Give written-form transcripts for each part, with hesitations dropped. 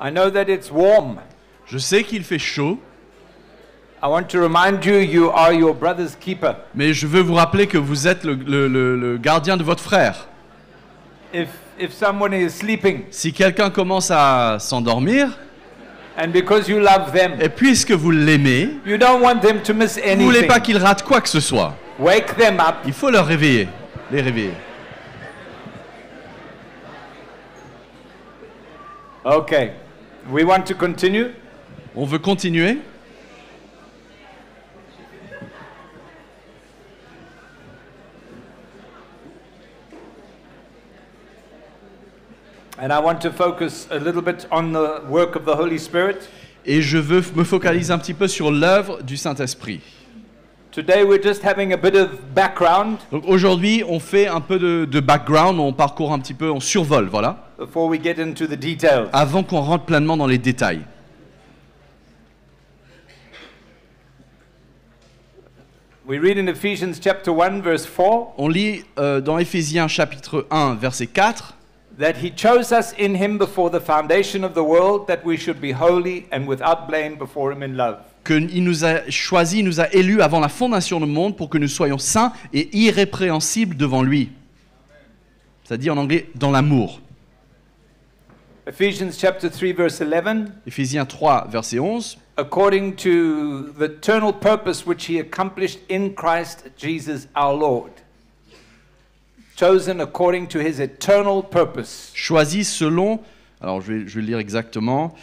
I know that it's warm. Je sais qu'il fait chaud, I want to remind you, you are your brother's keeper. mais je veux vous rappeler que vous êtes le gardien de votre frère. If someone is sleeping, Si quelqu'un commence à s'endormir, and because you love them, et puisque vous l'aimez, you don't want them to miss vous ne voulez anything. pas qu'il rate quoi que ce soit. Wake them up. Il faut leur réveiller, les réveiller. Okay. We want to continue. On veut continuer. And I want to focus a little bit on the work of the Holy Spirit. Et je veux me focaliser un petit peu sur l'œuvre du Saint-Esprit. Today we're just having a bit of background Donc aujourd'hui, on fait un peu de background, on parcourt un petit peu, on survole, voilà, before we get into the details. avant qu'on rentre pleinement dans les détails. We read in Ephesians chapter 1 verse 4 On lit dans Éphésiens chapitre 1, verset 4, that he chose us in him before the foundation of the world that we should be holy and without blame before him in love. qu'il nous a choisis, il nous a élus avant la fondation du monde pour que nous soyons saints et irrépréhensibles devant lui. Ça dit en anglais, dans l'amour. Ephesians chapter 3 verse 11, Éphésiens 3, verset 11. according to the eternal purpose which he accomplished in Christ Jesus our Lord. Chosen according to his eternal purpose. Choisis selon, alors je vais le lire exactement,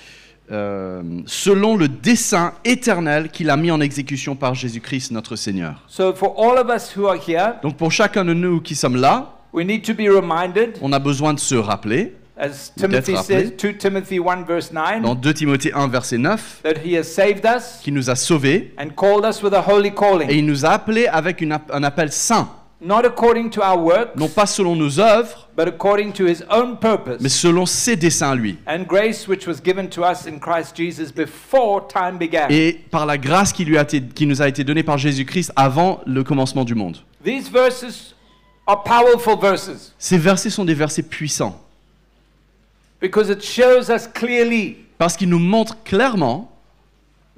selon le dessein éternel qu'il a mis en exécution par Jésus-Christ notre Seigneur. So for all of us who are here, Donc pour chacun de nous qui sommes là, we need to be reminded, on a besoin de se rappeler, as d'être Timothy rappelé. says, 2 Timothy 1 verse 9, dans 2 Timothée 1, verset 9, that he has saved us qui nous a sauvés and called us with a holy et calling, il nous a appelés avec un appel saint, not according to our works, non pas selon nos œuvres, but according to his own purpose mais selon ses desseins à lui. and grace which was given to us in Christ Jesus before time began. Et par la grâce qui nous a été donnée par Jésus-Christ avant le commencement du monde. These verses are powerful verses Ces versets sont des versets puissants because it shows us clearly parce qu'ils nous montrent clairement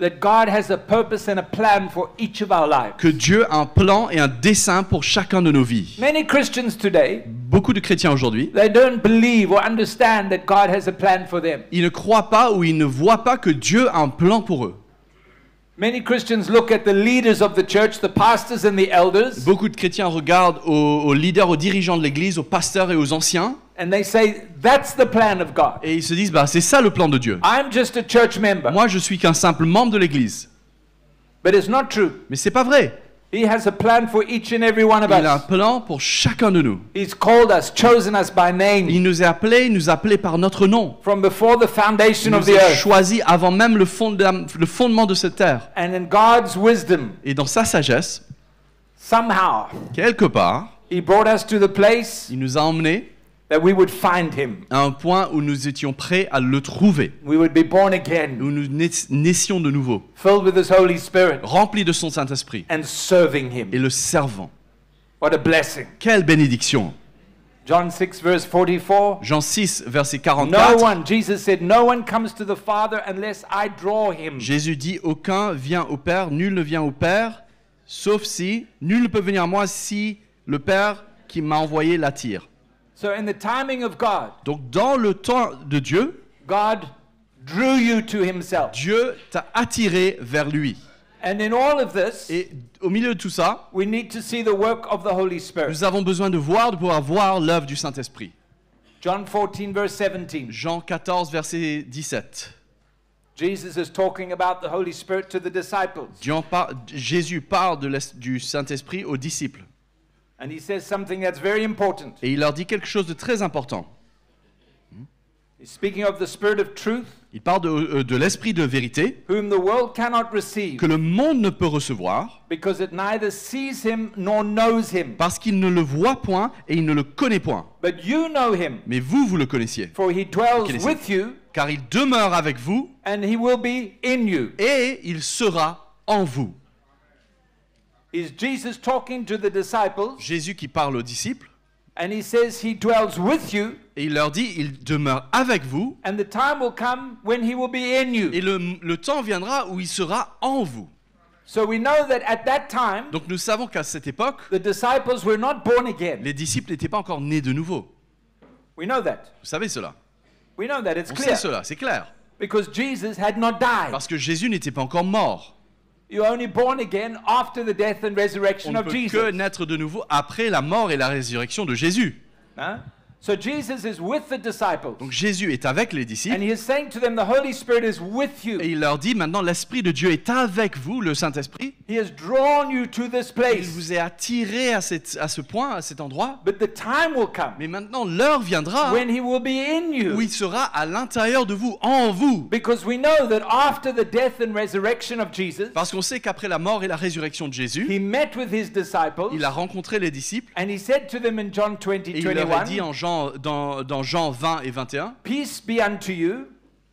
that God has a purpose and a plan for each of our lives. que Dieu a un plan et un dessein pour chacun de nos vies. Many Christians today, Beaucoup de chrétiens aujourd'hui, they don't believe or understand that God has a plan for them. ils ne croient pas ou ils ne voient pas que Dieu a un plan pour eux. Many Christians look at the leaders of the church, the pastors and the elders, Beaucoup de chrétiens regardent aux leaders, aux dirigeants de l'Église, aux pasteurs et aux anciens, and they say, that's the plan of God. et ils se disent, bah, c'est ça le plan de Dieu. I'm just a church member. Moi, je suis qu'un simple membre de l'Église. But it's not true. Mais c'est pas vrai. He has a plan for each and every one of Il a un us. plan pour chacun de nous. He's called us, chosen us by name Il nous a appelés, il nous a appelés par notre nom. from before the Il foundation of nous the a earth. choisis avant même le fondement de cette terre. And in God's wisdom, Et dans sa sagesse, somehow, quelque part, He brought us to the place il nous a emmenés that we would find Him. à un point où nous étions prêts à le trouver, We would be born again, où nous naissions de nouveau, filled with His Holy Spirit, remplis de son Saint-Esprit and serving et Him. le servant. What a blessing. Quelle bénédiction! John 6, verse 44. Jean 6, verset No 44, one, Jesus said, no one comes to the Father unless I draw him. Jésus dit, aucun vient au Père, nul ne vient au Père, sauf si, nul ne peut venir à moi si le Père qui m'a envoyé l'attire. So in the timing of God, Donc dans le temps de Dieu, God drew you to Himself. Dieu t'a attiré vers lui. And in all of this, Et au milieu de tout ça, we need to see the work of the Holy Spirit. nous avons besoin de pouvoir voir l'œuvre du Saint-Esprit. John 14, verse 17. Jean 14, verset 17. Jesus is talking about the Holy Spirit to the disciples. Jésus parle du Saint-Esprit aux disciples. And He says something that's very important. Et il leur dit quelque chose de très important. He's speaking of the Spirit of truth, Il parle de l'Esprit de vérité whom the world cannot receive, que le monde ne peut recevoir because it neither sees Him nor knows Him. parce qu'il ne le voit point et il ne le connaît point. But you know Him, Mais vous le connaissiez, for He dwells Connaissez. with you, car il demeure avec vous and He will be in you. et il sera en vous. Is Jesus talking to the disciples, Jésus qui parle aux disciples, and He says He dwells with you, Et il leur dit, il demeure avec vous, and the time will come when he will be in you. et le temps viendra où il sera en vous. So we know that at that time, Donc nous savons qu'à cette époque, the disciples were not born again. les disciples n'étaient pas encore nés de nouveau. We know that. Vous savez cela. We know that. It's On clear. sait cela, c'est clair. Because Jesus had not died. Parce que Jésus n'était pas encore mort. You're only born again after the death and On resurrection ne of peut que Jesus. naître de nouveau après la mort et la résurrection de Jésus. Huh? So Jesus is with the disciples. Donc Jésus est avec les disciples. And he is saying to them, the Holy Spirit is with you. Et il leur dit maintenant, l'Esprit de Dieu est avec vous, le Saint-Esprit. He has drawn you to this Il place. vous est attiré à ce point, à cet endroit. But the time will come Mais maintenant, l'heure viendra when he will be in où you. il sera à l'intérieur de vous, en vous. Because we know that after the death and resurrection of Jesus, Parce qu'on sait qu'après la mort et la résurrection de Jésus, he met with his disciples il a rencontré les disciples. and he said to them in John 20, Et il leur a dit 21, dans Jean 20 et 21, peace be unto you.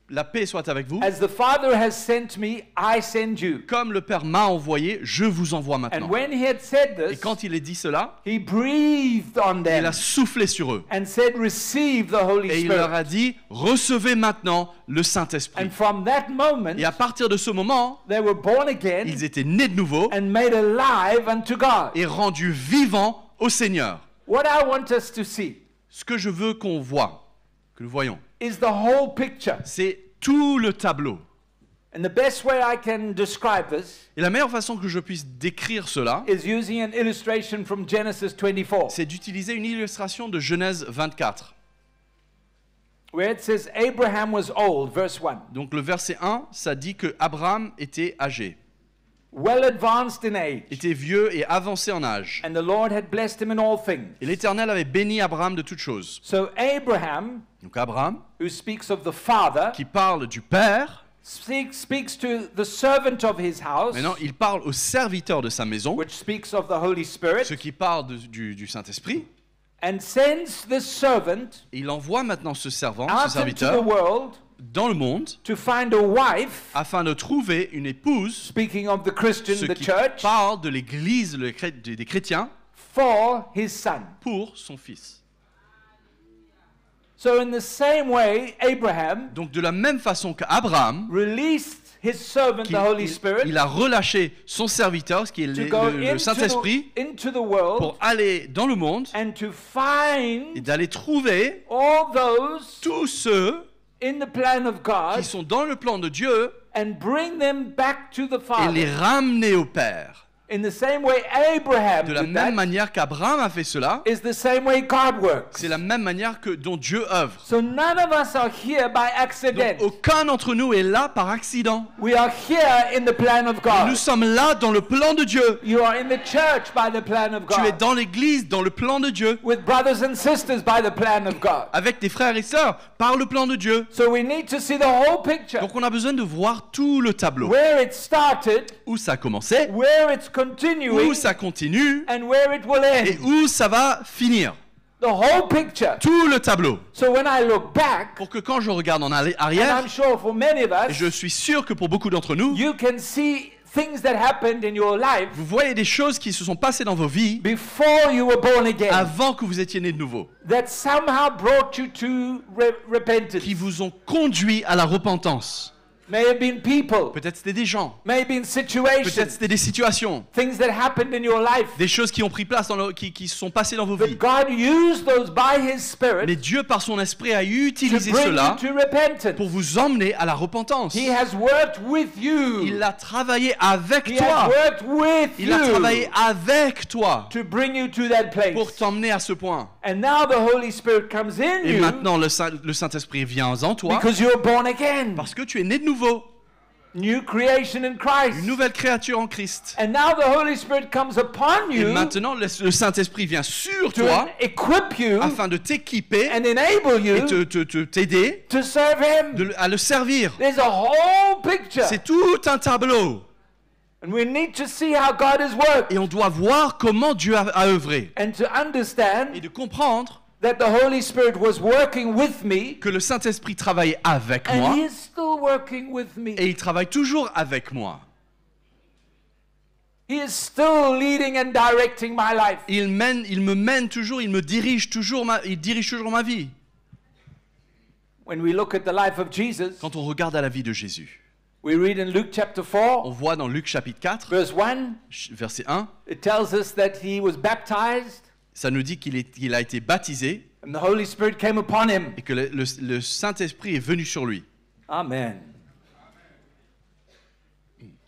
la paix soit avec vous. As the Father has sent me, I send you. Comme le Père m'a envoyé, je vous envoie And maintenant. when he had said Et this, quand il a dit cela, he breathed on il them a soufflé sur eux. and said, receive the Holy Et il leur Spirit. a dit, recevez maintenant le Saint-Esprit. And from that moment, Et à partir de ce moment, they were born again ils étaient nés de nouveau and made alive unto God. et rendus vivants au Seigneur. What I want us to see Ce que je veux qu'on voit, que nous voyons, is the whole picture. c'est tout le tableau. And the best way I can describe this Et la meilleure façon que je puisse décrire cela, is using an illustration from Genesis 24, c'est d'utiliser une illustration de Genèse 24. where it says Abraham was old, verse 1, Donc le verset 1, ça dit que Abraham était âgé, well advanced in age, était vieux et avancé en âge. and the Lord had blessed him in all things. Et l'Éternel avait béni Abraham de toutes choses. So Abraham, Donc Abraham, who speaks of the father, qui parle du Père, speaks to the servant of his house, maintenant il parle au serviteur de sa maison, which speaks of the Holy Spirit, ce qui parle du Saint-Esprit. and sends this servant Et il envoie maintenant ce servant, ce out into the serviteur, world dans le monde to find a wife, afin de trouver une épouse, speaking of the Christian, ce the qui church, parle de l'Église des chrétiens, for his son. pour son fils. So in the same way, Abraham Donc de la même façon qu'Abraham, released his servant, the Holy Spirit, il a relâché son serviteur, ce qui est to go le Saint-Esprit, into the world pour aller dans le monde and to et find d'aller trouver all those tous ceux in the plan of God qui sont dans le plan de Dieu and bring them back to the et les Father. ramener au Père. In the same way Abraham De la did même that, manière qu'Abraham a fait cela, is the same way God works. c'est la même manière dont Dieu œuvre. So none of us are here by accident. Donc aucun d'entre nous est là par accident. We are here in the plan of Nous God. sommes là dans le plan de Dieu. You are in the church by the plan of Tu es God. dans l'église, dans le plan de Dieu, With brothers and sisters by the plan of God. avec tes frères et sœurs, par le plan de Dieu. So we need to see the whole picture. Donc on a besoin de voir tout le tableau. Where it started, Où ça a commencé, where it's continuing, où ça continue and where it will et end. où ça va finir. The whole picture. Tout le tableau. So when I look back, Pour que quand je regarde en and arrière, I'm sure for many of et us, je suis sûr que pour beaucoup d'entre nous, you can see things that happened in your life vous voyez des choses qui se sont passées dans vos vies before you were born again avant que vous étiez nés de nouveau, that somehow brought you to repentance. qui vous ont conduit à la repentance. May have been people, Peut-être c'était des gens, may have been peut-être situations, c'était des situations, things that happened in your life. des choses qui ont pris place, qui se sont passées dans vos But vies. God used those by His Spirit Mais Dieu, par son esprit, a to utilisé bring cela you to repentance. pour vous emmener à la repentance. He has worked with you. Il a travaillé avec He has toi. worked with Il a you travaillé avec toi to bring you to that place. pour t'emmener à ce point. And now the Holy Spirit comes in Et you maintenant, le Saint-Esprit vient en toi because you're born again. parce que tu es né de nouveau, New creation in Christ. une nouvelle créature en Christ. And now the Holy Spirit comes upon Et you maintenant, le Saint-Esprit vient sur to toi equip you afin de t'équiper and enable et you t'aider to serve Him. à le servir. There's a whole picture. C'est tout un tableau. And we need to see how God has worked Et on doit voir comment Dieu a œuvré. and to understand Et de comprendre that the Holy Spirit was working with me que le Saint-Esprit travaille avec and moi He is still working with me. et il travaille toujours avec moi. He is still leading and directing my life. Il me mène toujours, il dirige toujours ma vie. when we look at the life of Jesus, Quand on regarde à la vie de Jésus, we read in Luke chapter on 4, voit dans Luc chapitre 4, verse 1, verset 1, it tells us that he was baptized ça nous dit qu'il a été baptisé and the Holy Spirit came upon him. et que le Saint-Esprit est venu sur lui. Amen.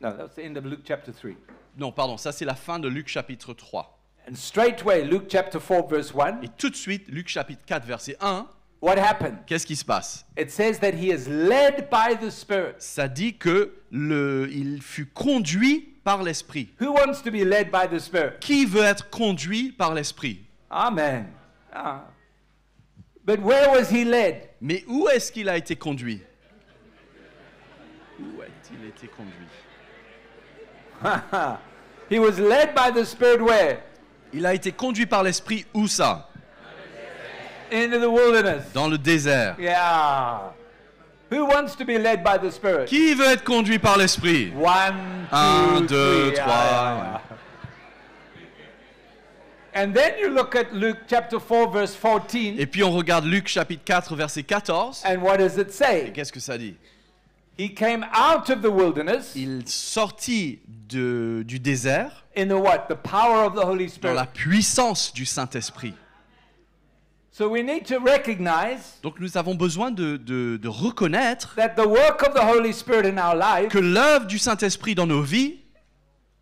No, that's the end of Luke chapter 3. Non, pardon, ça c'est la fin de Luc chapitre 3. And straightway, Luke chapter 4, verse 1, Et tout de suite, Luc chapitre 4, verset 1, what happened? qu'est-ce qui se passe? It says that he is led by the Spirit. Ça dit que il fut conduit par l'Esprit. Who wants to be led by the Spirit? Qui veut être conduit par l'Esprit? Amen. Ah. But where was he led? Mais où est-ce qu'il a été conduit? Où a-t-il été conduit? He was led by the Spirit where? Il a été conduit par l'Esprit où ça? Into the wilderness. Dans le désert. Yeah. Who wants to be led by the Spirit? Qui veut être conduit par l'Esprit? 1, 2, 2, 3. 3. And then you look at Luke chapter 4 verse 14. Et puis on regarde Luc chapitre 4 verset 14. And what does it Et say? qu'est-ce que ça dit? He came out of the wilderness Il sortit du désert in the what? The power of the Holy dans Spirit. la puissance du Saint-Esprit. So we need to recognize Donc nous avons besoin de reconnaître that the work of the Holy Spirit in our life que l'œuvre du Saint-Esprit dans nos vies,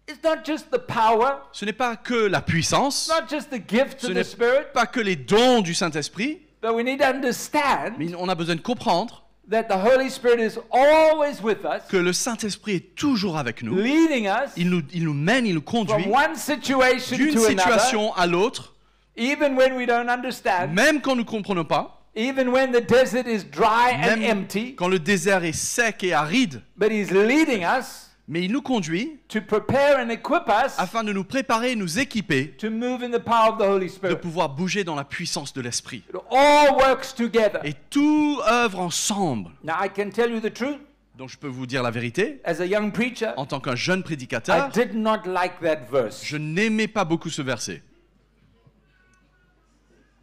is not just the power, ce n'est pas que la puissance, not just the gifts ce of n'est the Spirit, pas que les dons du Saint-Esprit, but we need to understand mais on a besoin de comprendre that the Holy Spirit is always with us, que le Saint-Esprit est toujours avec nous. leading us Il nous mène, il nous conduit from one situation d'une to another, situation à l'autre, even when we don't understand, même quand nous ne comprenons pas, even when the desert is dry and même empty, quand le désert est sec et aride, but He's leading us mais il nous conduit to prepare and equip us afin de nous préparer et nous équiper to move in the power of the Holy de Spirit. pouvoir bouger dans la puissance de l'Esprit. It all works together. Et tout œuvre ensemble. Now I can tell you the truth, Donc je peux vous dire la vérité, as a young preacher, en tant qu'un jeune I prédicateur, did not like that verse. je n'aimais pas beaucoup ce verset.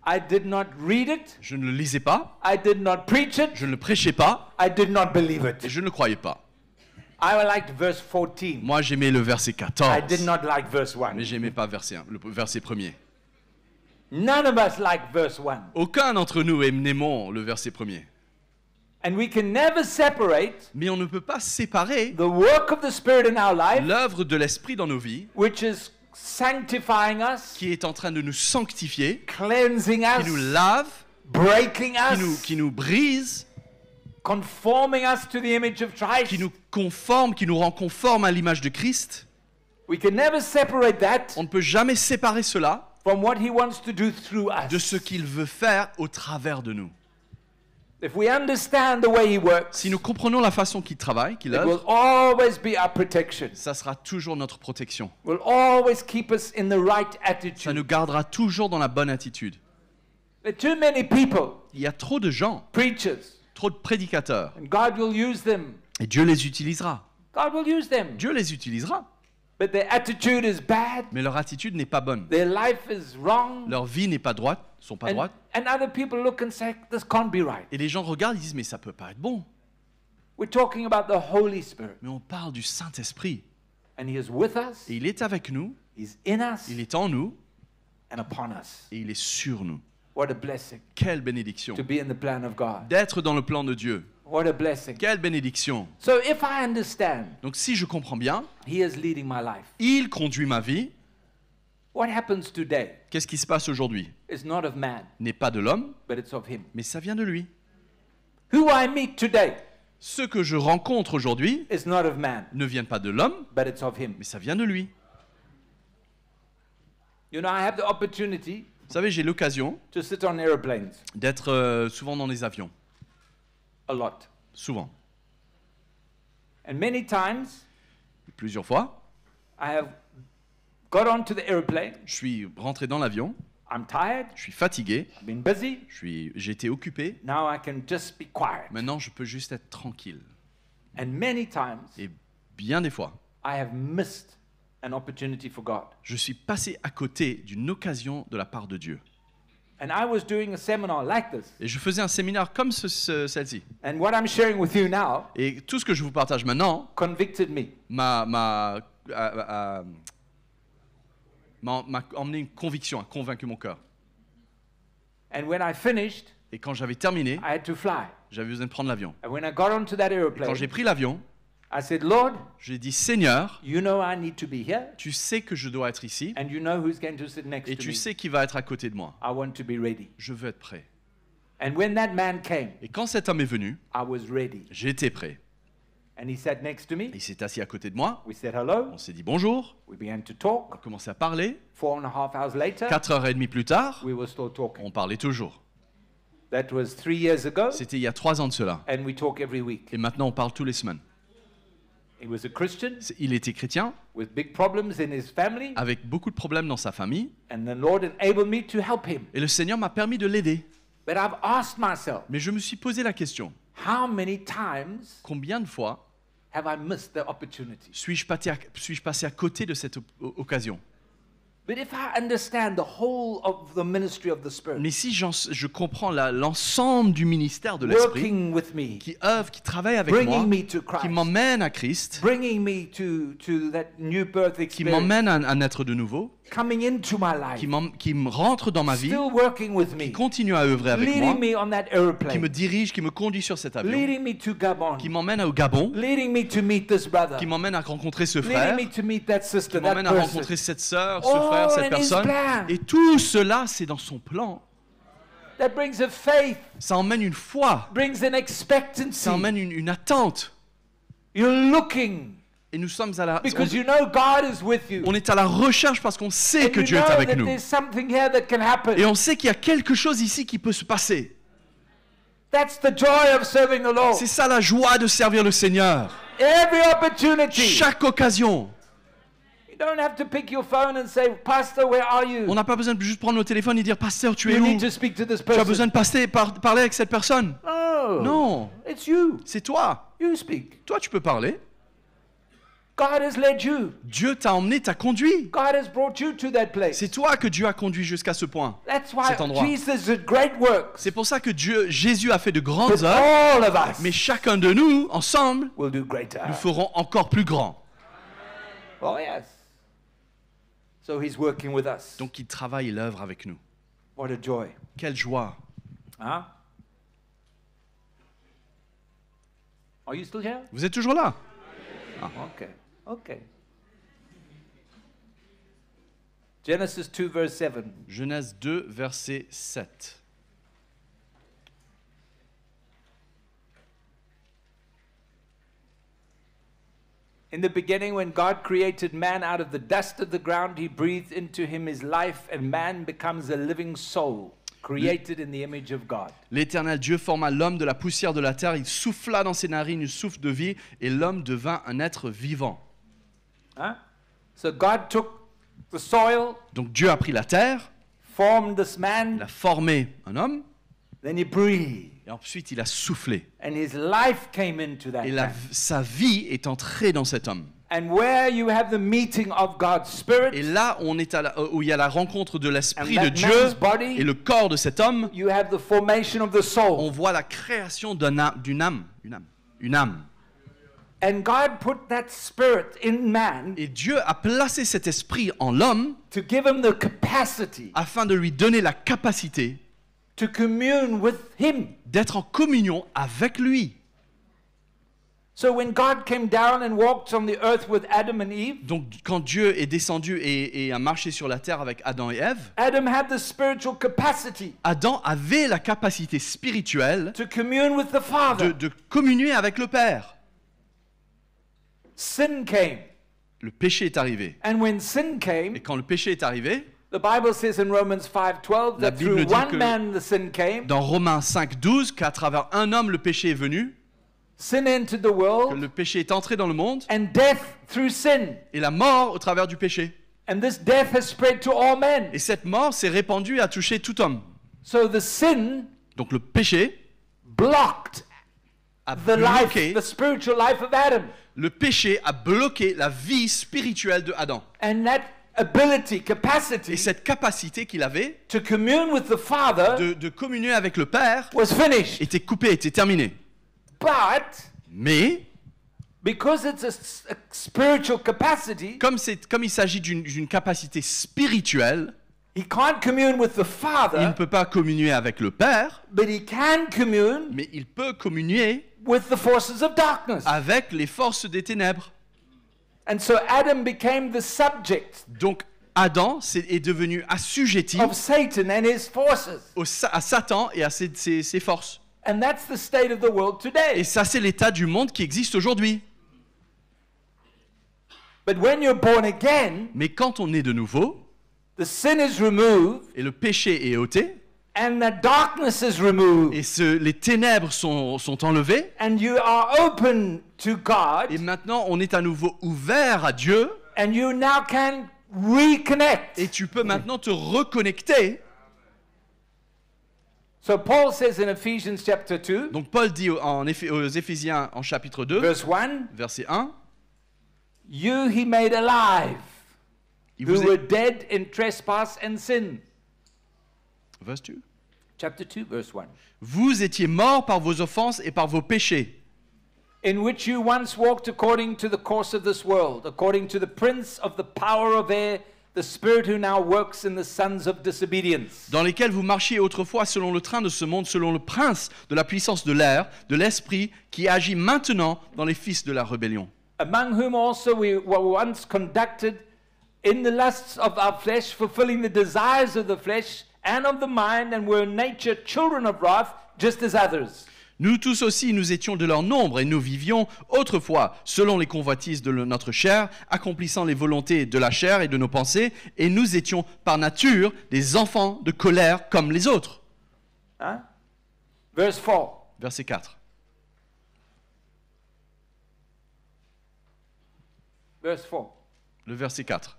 I did not read it. Je ne le lisais pas, I did not preach it. je ne le prêchais pas I did not believe et it. je ne le croyais pas. I liked verse 14. Moi j'aimais le verset I 14, did not like verse 1. mais j'aimais pas le verset premier. None of us like verse 1. Aucun d'entre nous n'aimons le verset premier. And we can never separate Mais on ne peut pas séparer the work of the Spirit in our life, l'œuvre de l'Esprit dans nos vies, which is sanctifying us, qui est en train de nous sanctifier, cleansing qui nous us, lave, breaking qui us, nous brise, conforming us to the image of Christ. qui nous conforme, qui nous rend conforme à l'image de Christ. We can never separate that On ne peut jamais séparer cela from what He wants to do through de us. ce qu'il veut faire au travers de nous. If we understand the way He works, Si nous comprenons la façon qu'il travaille, qu'il it will œuvre, always be our protection. ça sera toujours notre protection. Will always keep us in the right Ça attitude. nous gardera toujours dans la bonne attitude. There are too many people, Il y a trop de gens, preachers, trop de prédicateurs, and God will use them. et Dieu les utilisera. God will use them. Dieu les utilisera, But their attitude is bad. mais leur attitude n'est pas bonne. Their life is wrong. Leur vie n'est pas droite, sont pas droites. And other people look and say, this can't be right. Et les gens regardent et disent, mais ça peut pas être bon. We're talking about the Holy Spirit. Mais on parle du Saint-Esprit. And He is with us. Et il est avec nous, He's in us il est en nous, and upon us. et il est sur nous. What a blessing Quelle bénédiction to be in the plan of God. d'être dans le plan de Dieu. What a blessing. Quelle bénédiction. So if I understand Donc si je comprends bien, He is leading my life, il conduit ma vie. what happens today Qu'est-ce qui se passe aujourd'hui? is not of man, N'est pas de l'homme, but it's of Him. mais ça vient de lui. Who I meet today Ce que je rencontre aujourd'hui is not of man, ne vient pas de l'homme, but it's of Him. mais ça vient de lui. You know, I have the opportunity Vous savez, j'ai l'occasion to sit on airplanes d'être souvent dans les avions. a lot. Souvent. And many times Plusieurs fois, I have got onto the airplane, je suis rentré dans l'avion, I'm tired, je suis fatigué, I've been busy, j'ai été occupé. now I can just be quiet. Maintenant, je peux juste être tranquille. And many times Et bien des fois, I have missed an opportunity for God. je suis passé à côté d'une occasion de la part de Dieu. And I was doing a seminar like this. Et je faisais un séminaire comme celle-ci. And what I'm sharing with you now Et tout ce que je vous partage maintenant convicted me. m'a emmené une conviction, a convaincu mon cœur. And when I finished, Et quand j'avais terminé, I had to fly. j'avais besoin de prendre l'avion. And when I got onto that Quand airplane, j'ai pris l'avion, I said, Lord, j'ai dit, Seigneur, you know I need to be here, tu sais que je dois être ici and you know who's going to sit next et to tu me. sais qui va être à côté de moi. I want to be ready. Je veux être prêt. And when that man came, Et quand cet homme est venu, I was ready. j'étais prêt. And he sat next to me. Il s'est assis à côté de moi. We said hello. On s'est dit bonjour. We began to On a talk. commencé à parler. 4.5 hours later, 4h30 plus tard, we were still talking. on parlait toujours. That was 3 years ago, C'était il y a 3 ans de cela. and we talk every week. Et maintenant, on parle tous les semaines. He was a Christian Il était chrétien, with big problems in his family, avec beaucoup de problèmes dans sa famille. and the Lord enabled me to help him. Et le Seigneur m'a permis de l'aider. But I've asked myself, Mais je me suis posé la question, how many times combien de fois have I missed the opportunity? suis-je passé à côté de cette occasion? But if I understand the whole of the ministry of the Spirit, Mais si je comprends l'ensemble du ministère de l'Esprit, working with me, qui œuvre, qui travaille avec moi, bringing me to qui Christ, m'emmène à Christ, bringing me to that new birth qui experience, m'emmène à naître de nouveau, coming into my life, qui me rentre dans ma vie, still working with me, qui continue à œuvrer avec moi, leading me on that qui me airplane, dirige, qui me conduit sur cet avion, leading me to Gabon, qui m'emmène au Gabon, leading me to meet this brother, qui m'emmène à rencontrer ce frère, leading me to meet that sister, qui that m'emmène à person. rencontrer cette sœur, ce All frère, cette in his personne. plan. Et tout cela, c'est dans son plan. That brings a faith, Ça emmène une foi, brings an expectancy. ça emmène une attente. You're looking Et nous sommes à la... because you know God is with you. On est à la recherche parce qu'on sait And que you Dieu know est avec that nous. there's something here that can happen. Et on sait qu'il y a quelque chose ici qui peut se passer. That's the joy of serving the Lord. C'est ça la joie de servir le Seigneur. Every opportunity. Chaque occasion. You don't have to pick your phone and say, Pastor, where are you? On n'a pas besoin de juste prendre nos téléphones et dire, Pasteur, tu es You où? need to speak to this Tu as besoin person. de parler avec cette personne. No. Non, It's you. c'est toi. You speak. Toi, tu peux parler. God has led you. Dieu t'a emmené, t'a conduit. God has brought you to that place. C'est toi que Dieu a conduit jusqu'à ce point. That's why cet endroit. Jesus did great works. C'est pour ça que Jésus a fait de grandes But œuvres, all of us mais chacun de nous, ensemble, will do greater. nous ferons encore plus grand. Oh yes. So he's working with us. Donc il travaille et œuvre avec nous. What a joy. Quelle joie. Huh? Are you still here? Vous êtes toujours là? Okay. Okay. Genesis 2 verse 7. Genèse 2, verset 7. In the beginning, when God created man out of the dust of the ground, he breathed into him his life, and man becomes a living soul, created in the image of God. L'Éternel Dieu forma l'homme de la poussière de la terre, il souffla dans ses narines une souffle de vie, et l'homme devint un être vivant. Huh? So God took the soil, Donc Dieu a pris la terre, formed this il man, a formé un homme, then he breathed, et ensuite il a soufflé. and his life came into that Et man. sa vie est entrée dans cet homme. And where you have the meeting of God's Spirit, Et là, on est où il y a la rencontre de l'Esprit And de that Dieu man's body, et le corps de cet homme, you have the formation of the on soul. voit la création d'une âme. Une âme. And God put that spirit in man Et Dieu a placé cet esprit en l'homme to give him the capacity afin de lui donner la capacité to commune with him. d'être en communion avec lui. So when God came down and walked on the earth with Adam and Eve, Donc quand Dieu est descendu et a marché sur la terre avec Adam et Ève, Adam had the spiritual capacity Adam avait la capacité spirituelle to commune with the Father. de communier avec le Père. Sin came. Le péché est arrivé. And when sin Et came, quand le péché est arrivé, the Bible says in Romans 5:12 La that Bible through dit one que man the sin came, dans Romains 5:12, qu'à travers un homme le péché est venu, sin entered the que world, le péché est entré dans le monde, and death through sin. et la mort au travers du péché. And this death has spread to all men. Et cette mort s'est répandue et a touché tout homme. So the sin Donc le péché blocked a the life, bloqué, the spiritual life of Adam. le péché a bloqué la vie spirituelle de Adam. And that ability, Et capacity cette capacité qu'il avait to commune with the Father de communier avec le Père was finished. était coupée, était terminée. But Mais because it's a spiritual capacity, comme il s'agit d'une capacité spirituelle, he can't commune with the il ne Father, peut pas communier avec le Père, but he can commune mais il peut communier with the forces of darkness. avec les forces des ténèbres. And so Adam became the subject Donc Adam est devenu assujetti of Satan and his forces. à Satan et à ses forces. And that's the state of the world Et today. ça, c'est l'état du monde qui existe aujourd'hui. But when you're born again, Mais quand on est de nouveau, the sin is removed et le péché est ôté, and the darkness is removed, et les ténèbres sont enlevées, and you are open to God, et maintenant on est à nouveau ouvert à Dieu, and you now can reconnect. et tu peux maintenant te reconnecter. So Paul says in Ephesians chapter 2, Donc Paul dit aux Éphésiens en chapitre 2, verse 1, verset 1, you he made alive, il who vous were est... dead in trespass and sin. Verse 2. Chapter 2, verse 1. Vous étiez morts par vos offenses et par vos péchés, In which you once walked according to the course of this world, according to the prince of the power of air, the spirit who now works in the sons of disobedience. dans lesquels vous marchiez autrefois selon le train de ce monde, selon le prince de la puissance de l'air, de l'esprit, qui agit maintenant dans les fils de la rébellion. Among whom also we were once conducted in the lusts of our flesh, fulfilling the desires of the flesh and of the mind, and were in nature children of wrath, just as others. Nous tous aussi, nous étions de leur nombre et nous vivions autrefois selon les convoitises de notre chair, accomplissant les volontés de la chair et de nos pensées, et nous étions par nature des enfants de colère comme les autres. Huh? Verse 4. Verset 4. Verse 4. Le verset 4.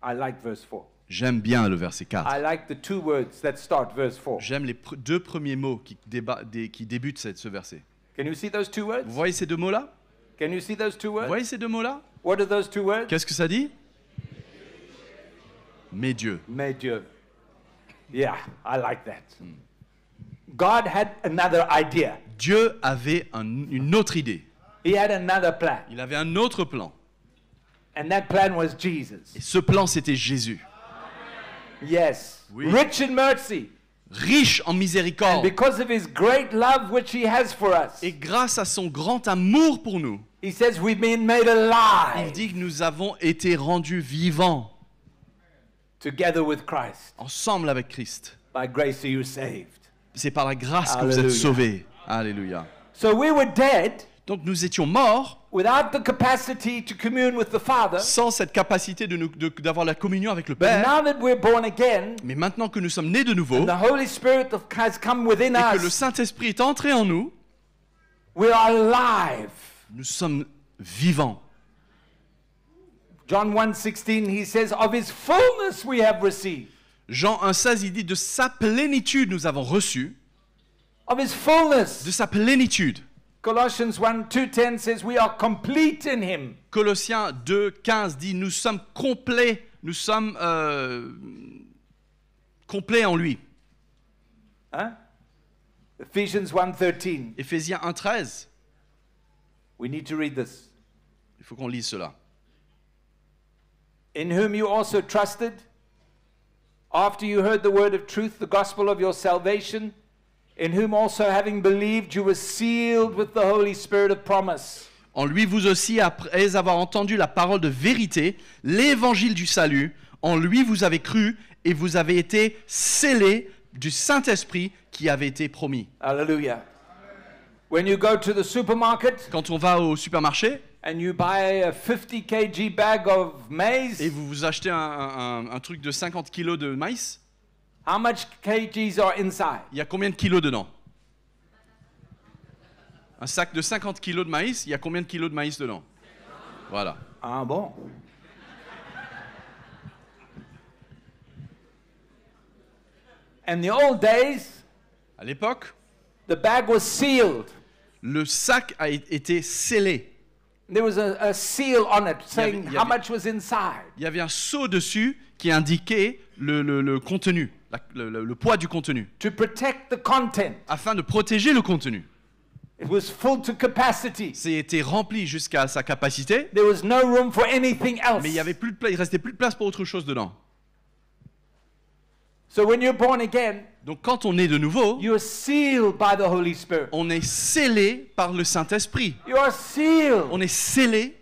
I like verse 4. J'aime bien le verset 4. I like the two words that start verse 4. J'aime les deux premiers mots qui débutent ce verset. Can you see those two Vous words? voyez ces deux mots-là? Can you see those two Vous words? voyez ces deux mots-là? What are those two words? Qu'est-ce que ça dit? Mais Dieu. Mais Dieu. Yeah, I like that. God had another idea. Dieu avait une autre idée. He had another plan. Il avait un autre plan. And that plan was Jesus. Et ce plan, c'était Jésus. Yes. Oui. Rich in mercy. Riche en And miséricorde. because of his great love which he has for us. Et grâce à son grand amour pour nous, He says we've been made il alive dit que nous avons été rendus vivants together with Christ. ensemble avec Christ. By grace are you saved. C'est par la grâce que vous êtes Alléluia. sauvés. Alléluia. So we were dead Donc nous étions morts without the capacity to commune with the Father. sans cette capacité d'avoir la communion avec le But Père. now that we're born again, Mais maintenant que nous sommes nés de nouveau the Holy Spirit has come within et que le us, Saint-Esprit est entré en nous, we are alive. nous sommes vivants. John 1:16, he says, of his fullness we have received. Jean 1,16, il dit de sa plénitude nous avons reçu, Of his fullness. de sa plénitude. Colossians 1:2-10 says we are complete in him. Colossiens 2,15 dit nous sommes complets, nous sommes complets en lui. Huh? Ephesians 1:13. Éphésiens 1,13, We need to read this. il faut qu'on lise cela. In whom you also trusted, after you heard the word of truth, the gospel of your salvation, in whom also having believed you were sealed with the Holy Spirit of promise. En lui vous aussi, après avoir entendu la parole de vérité, l'évangile du salut, en lui vous avez cru et vous avez été scellés du Saint-Esprit qui avait été promis. Hallelujah. When you go to the supermarket Quand on va au supermarché and you buy a 50 kg bag of maize, et vous vous achetez un truc de 50 kilos de maïs, how much kgs are inside? il y a combien de kilos dedans? Un sac de 50 kilos de maïs, il y a combien de kilos de maïs dedans? Voilà. Ah bon. In the old days, À l'époque, the bag was sealed. le sac a été scellé. There was a seal on it saying il y how avait- much was inside. Il y avait un sceau dessus qui indiquait le contenu, le poids du contenu, To protect the content. afin de protéger le contenu. It was full to capacity. C'était rempli jusqu'à sa capacité, There was no room for anything else. mais il restait plus de place pour autre chose dedans. So when you're born again, Donc quand on est de nouveau, you're sealed by the Holy Spirit. on est scellé par le Saint-Esprit. You are sealed. On est scellé,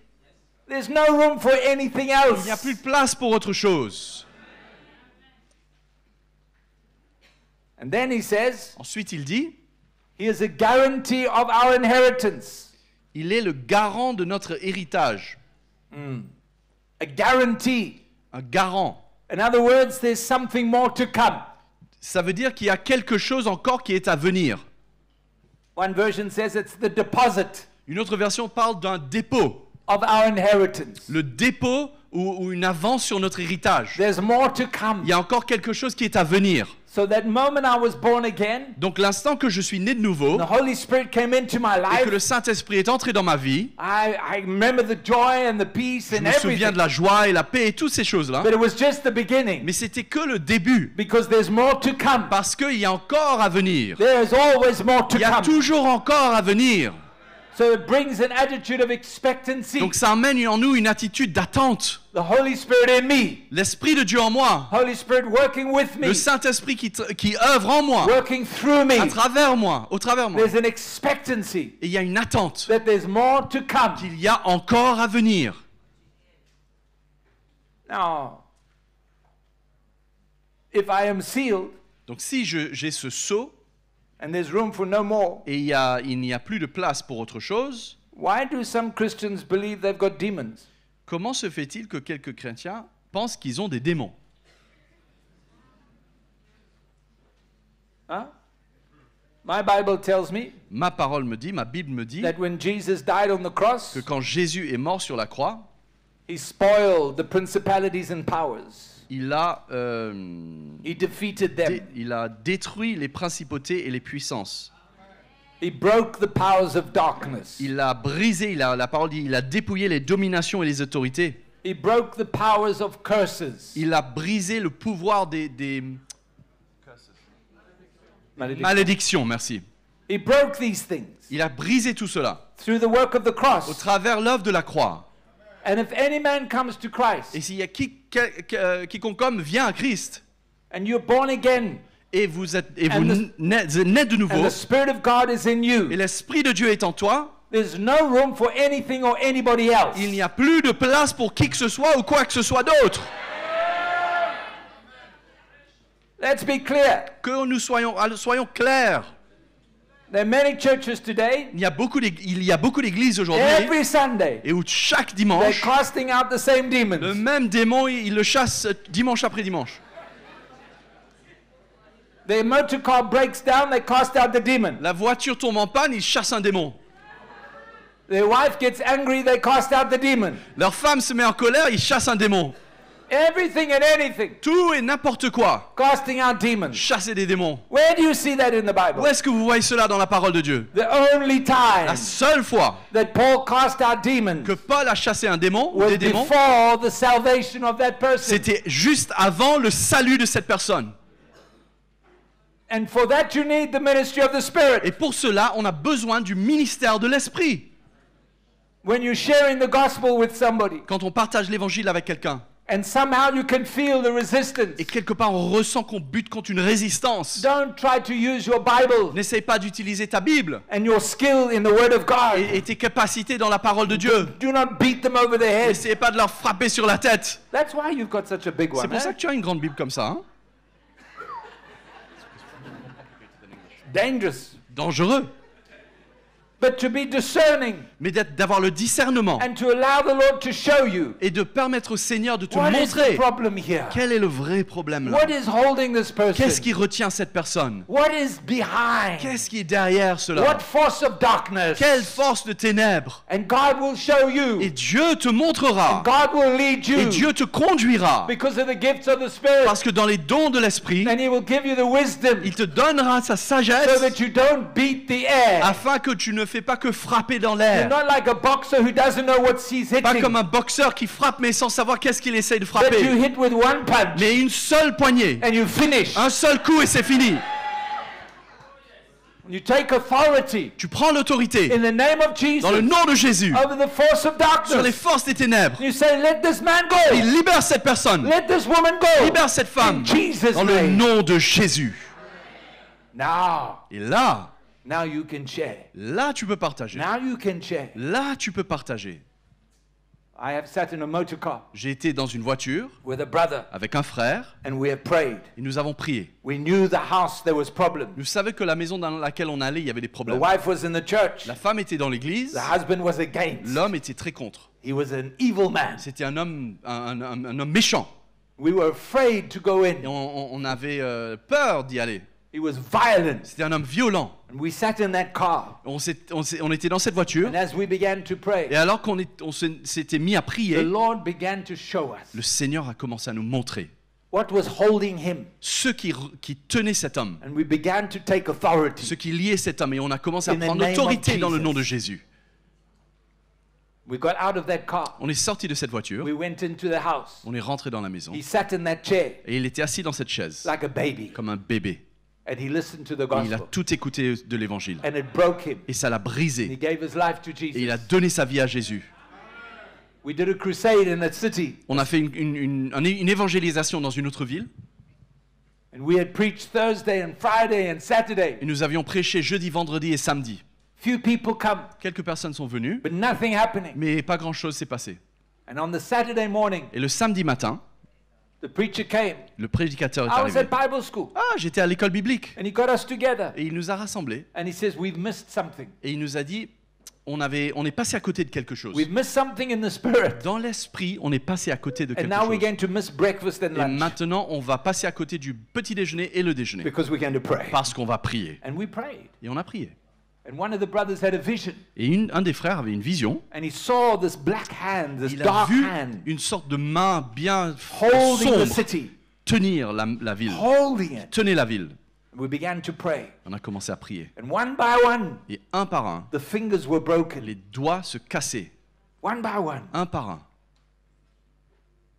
There's no room for anything else. il n'y a plus de place pour autre chose. And then he says, Ensuite, il dit, he is a guarantee of our inheritance. il est le garant de notre héritage, A guarantee. un garant. In other words, there's something more to come. Ça veut dire qu'il y a quelque chose encore qui est à venir. One version says it's the deposit Une autre version parle d'un dépôt, of our inheritance. le dépôt ou une avance sur notre héritage. There's more to come. Il y a encore quelque chose qui est à venir. So that moment I was born again, Donc l'instant que je suis né de nouveau the Holy Spirit came into my et que life. le Saint-Esprit est entré dans ma vie, I remember the joy and the peace je and me souviens everything. de la joie et la paix et toutes ces choses-là. But it was just the beginning Mais c'était que le début, because there's more to come. parce qu'il y a encore à venir. There is always more to Il y a come. toujours encore à venir. So it brings an attitude of expectancy. Donc ça amène en nous une attitude d'attente. The Holy Spirit in me. L'Esprit de Dieu en moi, Holy Spirit working with me. le Saint-Esprit qui œuvre en moi, Working through me. à travers moi, au travers moi. There's an expectancy Et il y a une attente that there's more to come. qu'il y a encore à venir. Now, if I am sealed Donc si j'ai ce sceau and there's room for no more, et il n'y a plus de place pour autre chose, why do some Christians believe they've got demons? comment se fait-il que quelques chrétiens pensent qu'ils ont des démons? Huh? My Bible tells me Ma parole me dit, ma Bible me dit that when Jesus died on the cross, que quand Jésus est mort sur la croix, he spoiled the principalities and powers. il a He defeated them. il a détruit les principautés et les puissances. He broke the powers of darkness. Il a brisé, la parole dit, il a dépouillé les dominations et les autorités. He broke the powers of curses. Il a brisé le pouvoir des Malediction. malédictions, merci. He broke these things Il a brisé tout cela through the work of the au cross. travers l'œuvre de la croix. And if any man comes to Et Christ s'il y a quiconque homme vient à Christ and you're born again et vous êtes And naîtes de and nouveau the Spirit of God is in et you, l'Esprit de Dieu est en toi, there's no room for anything or anybody else. il n'y a plus de place pour qui que ce soit ou quoi que ce soit d'autre. Let's be clear. Que nous soyons clairs. There are many churches today, Il y a beaucoup d'églises aujourd'hui every Sunday, et où chaque they're dimanche, casting out the same le demons. même démon, il le chasse dimanche après dimanche. Their motor car breaks down, they cast out the demon. La voiture tombe en panne, il chasse un démon. Their wife gets angry, they cast out the demon. Leur femme se met en colère, il chasse un démon. Everything and anything, Tout et n'importe quoi, casting out demons. chasser des démons. Where do you see that in the Bible? Où est-ce que vous voyez cela dans la parole de Dieu? The only time La seule fois that Paul cast out demons que Paul a chassé un démon ou was des démons, before the salvation of that person. c'était juste avant le salut de cette personne. And for that you need the ministry of the Spirit. Et pour cela, on a besoin du ministère de l'Esprit. When you're sharing the gospel with somebody Quand on partage l'évangile avec quelqu'un, and somehow you can feel the resistance, et quelque part on ressent qu'on bute contre une résistance, don't try to use your Bible n'essaye pas d'utiliser ta Bible and your skill in the Word of God. et tes capacités dans la parole de Dieu. Do not beat them over the head. N'essayez pas de leur frapper sur la tête. That's why you've got such a big C'est one. pour ça que tu as une grande Bible comme ça. Hein? Dangerous. Dangereux. But to be discerning Mais d'avoir le discernement and to allow the Lord to show you et de permettre au Seigneur de te what is the montrer problem here. quel est le vrai problème là. What is holding this person? Qu'est-ce qui retient cette personne? What is behind? Qu'est-ce qui est derrière cela? What force of darkness? Quelle force de ténèbres? And God will show you. Et Dieu te montrera. God will lead you Et Dieu te conduira. because of the gifts of the Spirit. Parce que dans les dons de l'Esprit, And He will give you the wisdom il te donnera sa so sagesse that you don't beat the air. afin que tu ne fais pas que frapper dans You're l'air. not like a boxer who doesn't know what he's Pas hitting. comme un boxeur qui frappe mais sans savoir qu'est-ce qu'il essaye de But frapper. you hit with one punch Mais une seule poignée, and you finish. un seul coup et c'est fini. You take authority Tu prends l'autorité in the name of Jesus dans le nom de Jésus over the force of sur les darkness. forces des ténèbres. You say, let this man go. Il libère cette personne, Let this woman go. libère cette femme In Jesus' dans le name. nom de Jésus. Now Et là, you can share. là tu peux partager. Now you can share. Là tu peux partager. I have sat in a motor car J'ai été dans une voiture with a brother avec un frère and we have prayed. et nous avons prié. We knew the house there was problem. Nous savions que la maison dans laquelle on allait, il y avait des The problèmes. wife was in the church. La femme était dans l'église, The husband was against. l'homme était très contre. He was an evil man. C'était un homme, un homme méchant. We were afraid to go Et in. on avait peur d'y aller. He was violent. C'était un homme violent. And we sat in that car. On était dans cette voiture. And as we began to pray, Et alors s'était mis à the prier, Lord began to show le us Seigneur a commencé à nous montrer what was holding him. ceux qui tenaient cet homme, And we began to take authority. ceux qui liaient cet homme. Et on a commencé à In the prendre name of l'autorité dans le Jesus. nom de Jésus. We got out of that car. On est sorti de cette voiture. We went into the house. On est rentré dans la maison. He sat in that chair Et il était assis dans cette chaise, like a baby. comme un bébé. And he listened to the Et il a gospel. tout écouté de l'évangile. And it broke him. Et ça l'a And he brisé. gave his life to Et il a Jesus. donné sa vie à Jésus. We did a crusade in that city. On a fait une évangélisation dans une autre ville. And we had preached Thursday and Friday and Saturday. Et nous avions prêché jeudi, vendredi et samedi. Few people come, Quelques personnes sont venues, but nothing happening. mais pas grand-chose s'est passé. And on the Saturday morning, Et le samedi matin, the preacher came. le prédicateur est I was arrivé. at Bible school. Ah, j'étais à l'école biblique. And he got us together. Et il nous a rassemblés. And he says, we've missed something. Et il nous a dit, on est passé à côté de quelque chose. We've missed something in the spirit. Dans l'esprit, on est passé à côté de And quelque now we're chose. going to miss breakfast and Et lunch maintenant, on va passer à côté du petit déjeuner et le déjeuner. because we're going to pray. Parce qu'on va prier. And we prayed. Et on a prié. And one of the brothers had a vision. Et un des frères avait une vision. And he saw this black hand, this Il a dark vu hand, une sorte de main bien holding the sombre city, tenir la ville. holding it. Tenez la ville. We began to pray. On a commencé à prier. And one by one, Et un par un, the fingers were broken. les doigts se cassaient. One by one. Un par un.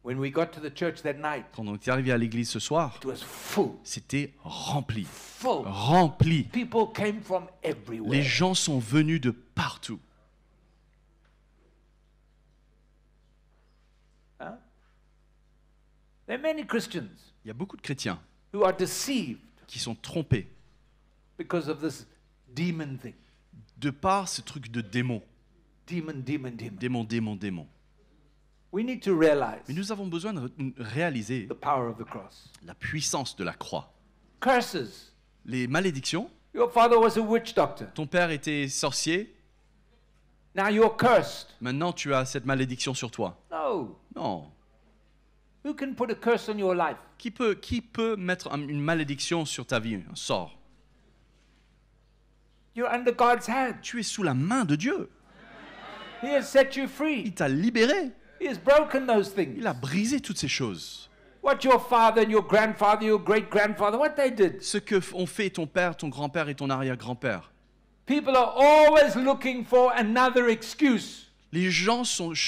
When we got to the church that night, Quand on est arrivé à l'église ce soir, it was full, c'était rempli. full. Rempli. People came from Les everywhere. gens sont venus de partout. Huh? There are many Christians Il y a beaucoup de chrétiens who are deceived qui sont trompés because of this demon thing. de par ce truc de démon. Demon, demon, demon. Démon, démon, démon. We need to realize Mais nous avons besoin de réaliser the power of the cross. la puissance de la croix. Curses. Les malédictions. Your father was a witch doctor. Ton père était sorcier. Now you're cursed. Maintenant, tu as cette malédiction sur toi. No. Non. Who can put a curse on your life? Qui peut mettre une malédiction sur ta vie, un sort? You're under God's hand. Tu es sous la main de Dieu. He has set you Il free. t'a libéré. He has broken those things. Il a brisé toutes ces choses. What your father and your grandfather, your great grandfather, what they did. Ce que ont fait ton père, ton grand-père et ton arrière-grand-père. People are always looking for another excuse. Les gens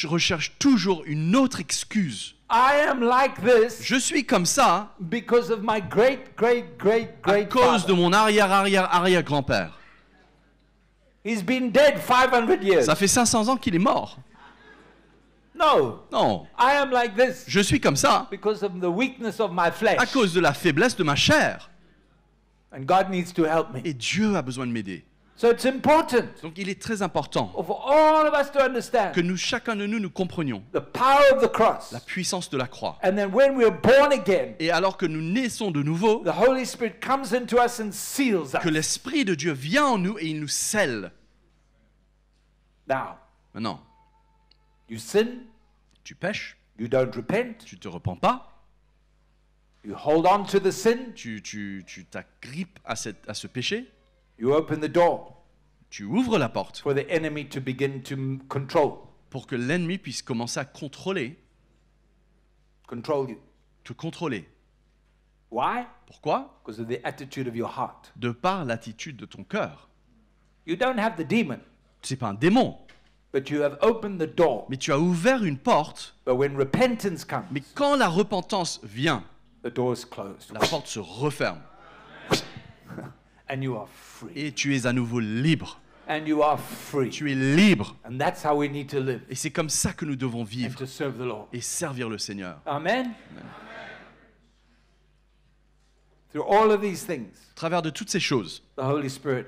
recherchent toujours une autre excuse. I am like this Je suis comme ça because of my great, great, great, à great cause de father. mon arrière-arrière-arrière-grand-père. He's been dead 500 years. Ça fait 500 ans qu'il est mort. No, Non, I am like this je suis comme ça because of the weakness of my à flesh. cause de la faiblesse de ma chair. And God needs to help me. Et Dieu a besoin de m'aider. So it's important Donc il est très important for all of us to understand que chacun de nous comprenions the power of the cross. la puissance de la croix. And then when we're born again, Et alors que nous naissons de nouveau, the Holy Spirit comes into us and seals us. que l'Esprit de Dieu vient en nous et il nous scelle. Now, Maintenant, you sin, tu pêches, you don't repent, tu te repens pas, you hold on to the sin, tu t'agrippes à ce péché, you open the door tu ouvres la porte for the enemy to begin to control pour que l'ennemi puisse commencer à you. te contrôler. Why? Pourquoi? Because of the attitude of your heart. De par l'attitude de ton cœur. You don't have the demon. c'est pas un démon, but you have opened the door. mais tu as ouvert une porte. But when repentance comes, Mais quand la repentance vient, the door is closed. la porte se referme And you are free. et tu es à nouveau libre. And you are free. Tu es libre. And that's how we need to live Et c'est comme ça que nous devons and vivre to serve the Lord. et servir le Seigneur. Amen. Through all of these things, À travers de toutes ces choses, the Holy Spirit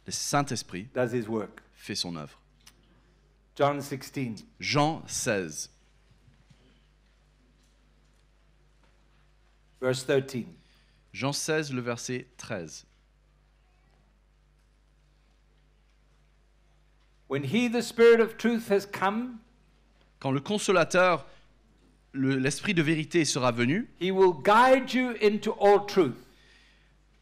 le Saint-Esprit does his work. fait son œuvre. John 16, Jean 16, verse 13. Jean 16, le verset 13. When he, the Spirit of truth, has come, Quand le consolateur, l'Esprit de vérité sera venu, he will guide you into all truth.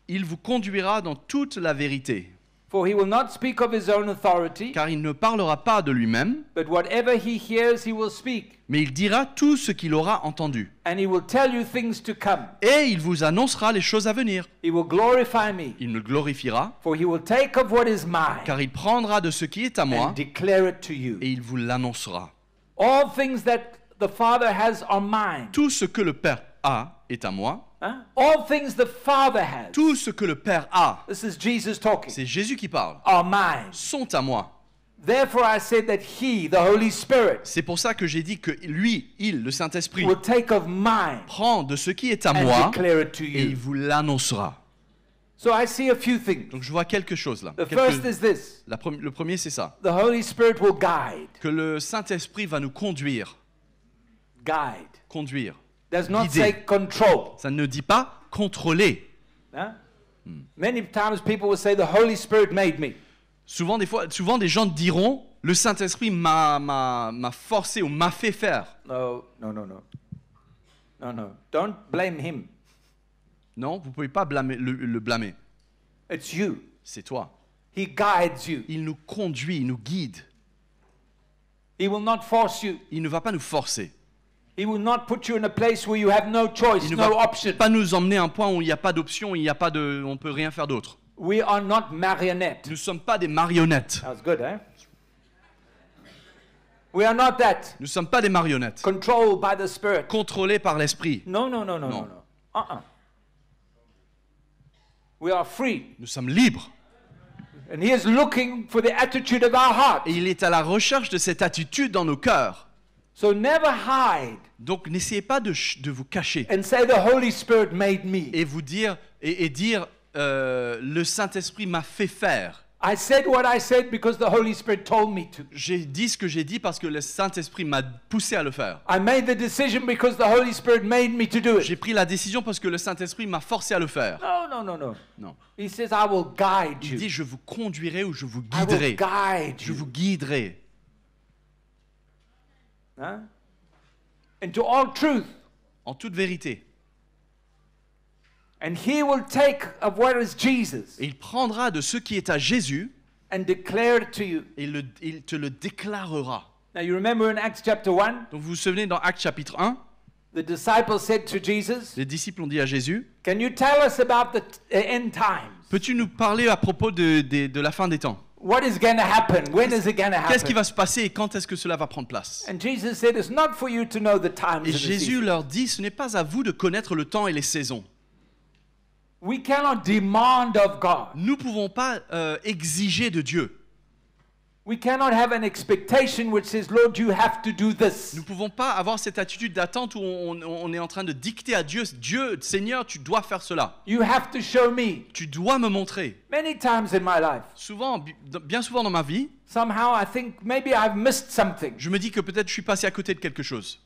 il vous conduira dans toute la vérité, For he will not speak of his own authority, car il ne parlera pas de lui-même, but whatever he hears, he will speak. mais il dira tout ce qu'il aura entendu. And he will tell you things to come. Et il vous annoncera les choses à venir. He will glorify me, Il me glorifiera, for he will take of what is mine car il prendra de ce qui est à moi, and declare it to you. et il vous l'annoncera. All things that the Father has are mine. Tout ce que le Père a est à moi. Huh? All things the Father has, Tout ce que le Père a, this is Jesus talking, c'est Jésus qui parle, are mine. sont à moi. Therefore I said that he, the Holy Spirit, C'est pour ça que j'ai dit que lui, il, le Saint-Esprit, will take of mine prend de ce qui est à and moi declare it to et il you. vous l'annoncera. So I see a few things. Donc je vois quelque chose là. The first is this. Le premier, c'est ça. The Holy Spirit will guide. Que le Saint-Esprit va nous conduire. Guide. Conduire. Does not Guider. say control. Ça ne dit pas contrôler. Huh? Many times people will say the Holy Spirit made me. Souvent des gens diront, le Saint-Esprit m'a forcé ou m'a fait faire. No. Don't blame him. Non, vous ne pouvez pas le blâmer. It's you. C'est toi. He guides you. Il nous conduit, il nous guide. He will not force you. Il ne va pas nous forcer. He will not put you in a place where you have no choice, Il ne no va option. pas nous emmener à un point où il n'y a pas d'option, on ne peut rien faire d'autre. We are not marionettes. Nous ne sommes pas des marionnettes. That was good, eh? We are not that. Nous ne sommes pas des marionnettes. Controlled by the Spirit. Contrôlés par l'Esprit. No. Non. We are free. Nous sommes libres. And he is looking for the attitude of our heart. Et il est à la recherche de cette attitude dans nos cœurs. So never hide Donc n'essayez pas de vous cacher and say the Holy Spirit made me. et vous dire le Saint-Esprit m'a fait faire. I said what I said because the Holy Spirit told me to. J'ai dit ce que j'ai dit parce que le Saint-Esprit m'a poussé à le faire. I made the decision because the Holy Spirit made me to do J'ai it. pris la décision parce que le Saint-Esprit m'a forcé à le faire. No. Non. He says, I will guide Il you. dit je vous conduirai ou je vous I will guiderai. guide Je you. vous guiderai Huh? Into all truth. en toute vérité. And he will take of what is Jesus Et il prendra de ce qui est à Jésus and declare it to you. et il te le déclarera. Now you remember in Acts chapter 1, Donc vous vous souvenez dans Actes chapitre 1, the disciples said to Jesus, les disciples ont dit à Jésus, can you tell us about the end times? peux-tu nous parler à propos de la fin des temps? What is going to happen? When is it going to Qu'est-ce qui happen? va se passer et quand est-ce que cela va prendre place? And Jesus said, it's not for you to know the times Et and the Jésus seasons. leur dit, ce n'est pas à vous de connaître le temps et les saisons. We cannot demand of God. Nous ne pouvons pas exiger de Dieu. We cannot have an expectation which says, Lord, you have to do this. Nous ne pouvons pas avoir cette attitude d'attente où on est en train de dicter à Dieu, Dieu, Seigneur, tu dois faire cela. You have to show me. Tu dois me montrer. Many times in my life, Souvent, bien souvent dans ma vie, somehow I think maybe I've missed something. je me dis que peut-être je suis passé à côté de quelque chose.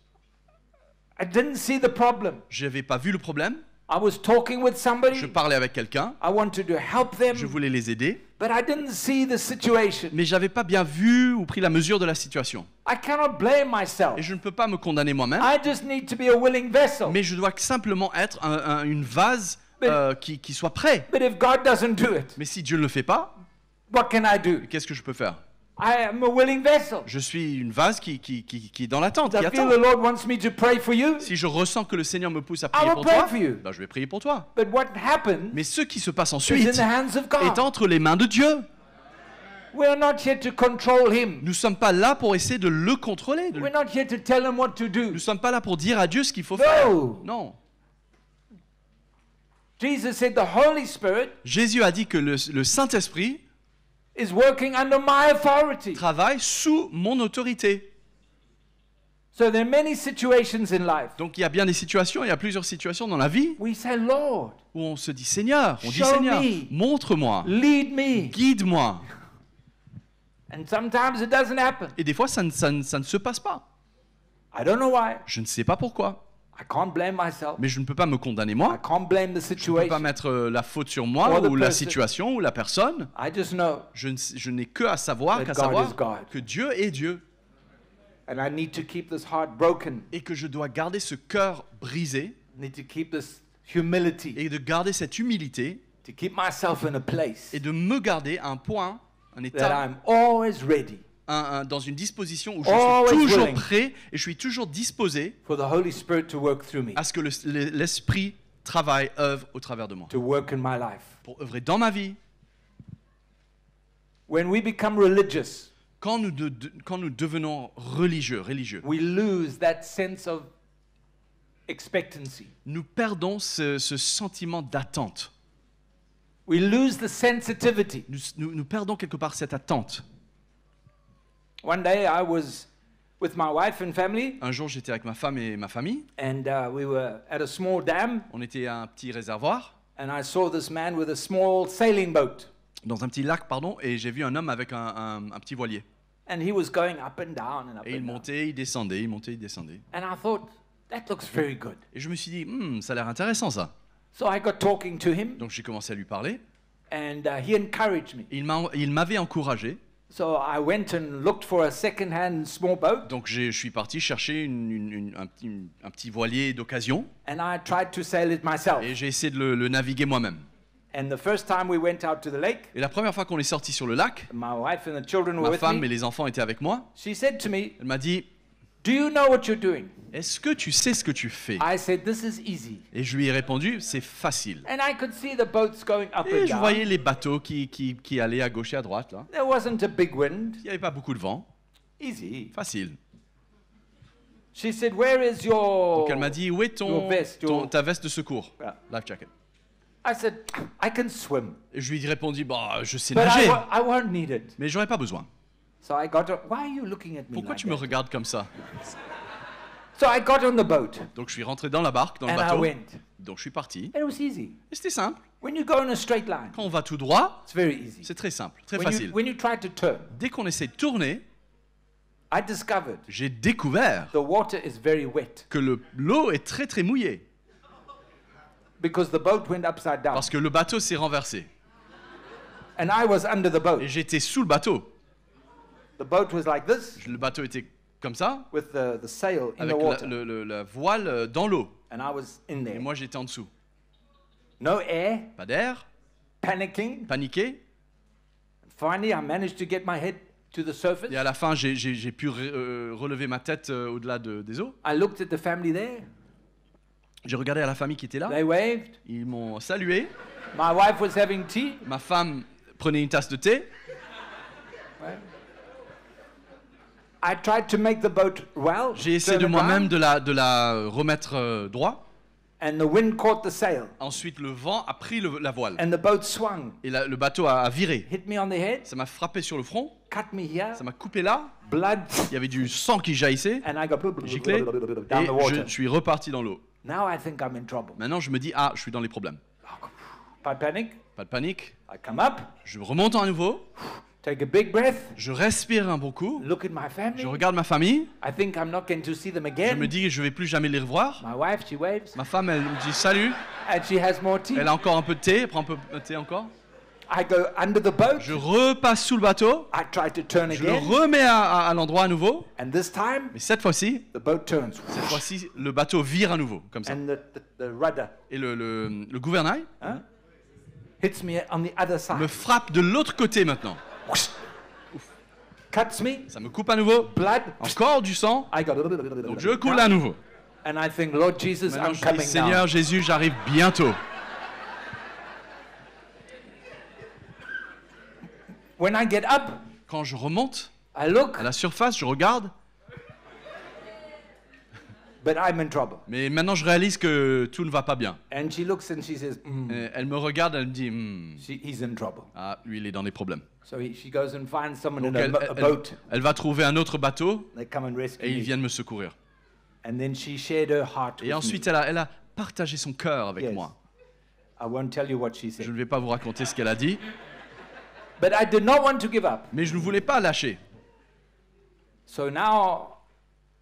I didn't see the problem. Je n'avais pas vu le problème. I was talking with Je somebody. parlais avec quelqu'un. I wanted to help them, Je voulais les aider. but I didn't see the situation. Mais je n'avais pas bien vu ou pris la mesure de la situation. I cannot blame myself. Et je ne peux pas me condamner moi-même. I just need to be a willing vessel. Mais je dois simplement être une vase qui soit prêt. But if God doesn't do it, Mais si Dieu ne le fait pas, what can I do? qu'est-ce que je peux faire? I am a willing vessel. Je suis une vase qui est dans l'attente, I qui feel attend. the Lord wants me to pray for you, Si je ressens que le Seigneur me pousse à I prier will pour pray toi, for you. ben je vais prier pour toi. But what happens Mais ce qui se passe is in ensuite the hands of est God. entre les mains de Dieu. We're not here to control him. Nous ne sommes pas là pour essayer de le contrôler. We're not here to tell him what to do. Nous ne sommes pas là pour dire à Dieu ce qu'il faut faire. Non. Jesus said the Holy Spirit Jésus a dit que le Saint-Esprit is working under my authority. travaille sous mon autorité. So there are many situations in life. Donc il y a bien des situations, il y a plusieurs situations dans la vie We say, Lord, où on se dit Seigneur, on dit Show Seigneur, me. montre-moi, lead me. guide-moi. And sometimes it doesn't happen. Et des fois ça ne se passe pas. I don't know why. Je ne sais pas pourquoi. I can't blame myself. Mais je ne peux pas me condamner I moi. can't blame the Je ne peux pas situation. mettre la faute sur moi Or the ou la person. situation ou la personne. I just know Je n'ai que à savoir, That qu'à God savoir is God. que Dieu est Dieu and I need to keep this heart broken. et que je dois garder ce cœur brisé I need to keep this humility. et de garder cette humilité To keep myself in a place et de me garder à un point, un that état, I'm always ready dans une disposition où je Always suis toujours willing. prêt et je suis toujours disposé for the Holy Spirit to work through me, à ce que l'Esprit travaille, œuvre au travers de moi, to work in my life. pour œuvrer dans ma vie. When we become religious, Quand nous devenons religieux, we lose that sense of expectancy. nous perdons ce sentiment d'attente. We lose the sensitivity. Nous perdons quelque part cette attente. One day I was with my wife and family, Un jour, j'étais avec ma femme et ma famille. and we were at a small dam, On était à un petit réservoir, and I saw this man with a small sailing boat, dans un petit lac, pardon, et j'ai vu un homme avec un petit voilier. and he was going up and down and up Et il and down. montait, il descendait, il montait, il descendait. And I thought, that looks very good. Et je me suis dit, ça a l'air intéressant ça. So I got talking to him, Donc j'ai commencé à lui parler. and he encouraged me. Il m'avait encouragé. So I went and looked for a second-hand small boat, Donc je suis parti chercher un petit voilier d'occasion. and I tried to sail it myself. Et j'ai essayé de le naviguer moi-même. And the first time we went out to the lake, Et la première fois qu'on est sorti sur le lac, my wife and the children were ma with femme et me. les enfants étaient avec moi. She said to me, Elle m'a dit, "Do you know what you're doing?" est-ce que tu sais ce que tu fais? I said, "This is easy." Et je lui ai répondu, c'est facile. And I could see the boats going up Et and je down. voyais les bateaux qui allaient à gauche et à droite. Là. There wasn't a big wind. Il n'y avait pas beaucoup de vent. Easy. Facile. She said, "Where is your..." Donc elle m'a dit, où est Your vest, ta veste de secours? Yeah. Life jacket. I said, "I can swim, Et je lui ai répondu, bah, je sais but nager, I won't need it." mais j'aurais pas besoin. So I got on. Why are you looking at me Pourquoi like tu me that? regardes comme ça? So I got on the boat Donc je suis rentré dans la barque, dans le and I bateau. went. Donc je suis parti. And it was easy. Et c'était simple. When you go in a straight line, Quand on va tout droit, it's very easy. c'est très simple, très When facile. you try to turn, Dès qu'on essaie de tourner, I discovered j'ai découvert the water is very wet que l'eau est très très mouillée. because the boat went upside down. Parce que le bateau s'est renversé. And I was under the boat. Et j'étais sous le bateau. The boat was like this Le bateau était comme ça, with the sail in avec the water. la voile dans l'eau. And I was in Et there. moi j'étais en dessous. No air, Pas d'air, panicking. paniqué. Finally, I managed to get my head to the surface. Et à la fin, j'ai pu relever ma tête au-delà des eaux. I looked at the family there. J'ai regardé à la famille qui était là. They waved. Ils m'ont salué. My wife was having tea. Ma femme prenait une tasse de thé. I tried to make the boat well. J'ai essayé de turn it moi-même around, de la remettre droit. and the wind caught the sail, Ensuite, le vent a pris la voile. and the boat swung, Et le bateau a viré. hit me on the head, Ça m'a frappé sur le front. cut me here, Ça m'a coupé là. blood, Il y avait du sang qui jaillissait. and I got Giclé. down Et the water. je suis reparti dans l'eau. Now I think I'm in trouble. Maintenant, je me dis, ah, je suis dans les problèmes. Pas de panic. Pas de panique. I come up, Je remonte à nouveau. take a big breath, Je respire un bon coup. look at my family. Je regarde ma famille. I think I'm not going to see them Je again. me dis, je vais plus jamais les revoir. My wife, she waves, Ma femme, elle me dit salut. and she has more tea. Elle a encore un peu de thé. Elle prend un peu de thé encore. I go under the boat. Je repasse sous le bateau. I try to turn Je le again, remets à l'endroit à nouveau. and this time Mais cette fois-ci, the boat turns, le bateau vire à nouveau, comme ça. and the rudder Et le gouvernail hits me on the other side, me frappe de l'autre côté maintenant. cuts me, Ça me coupe à nouveau. blood. Encore du sang. I go. Donc je coule à nouveau. And I think, Lord Jesus, Maintenant, I'm je dis, coming Seigneur now. Jésus, j'arrive bientôt. When I get up, Quand je remonte I look, à la surface, je regarde, but I'm in trouble. mais maintenant je réalise que tout ne va pas bien. And she looks and she says, Et elle me regarde, elle me dit, he's in trouble. ah, lui il est dans des problèmes. So she goes and finds someone Donc in elle, a boat. elle va trouver un autre bateau They come and rescue et ils me. viennent me secourir. And then she shared her heart Et with ensuite me. elle a partagé son cœur avec Yes. moi. I won't tell you what she Je said. ne vais pas vous raconter ce qu'elle a dit, But I did not want to give up. mais je ne voulais pas lâcher. So now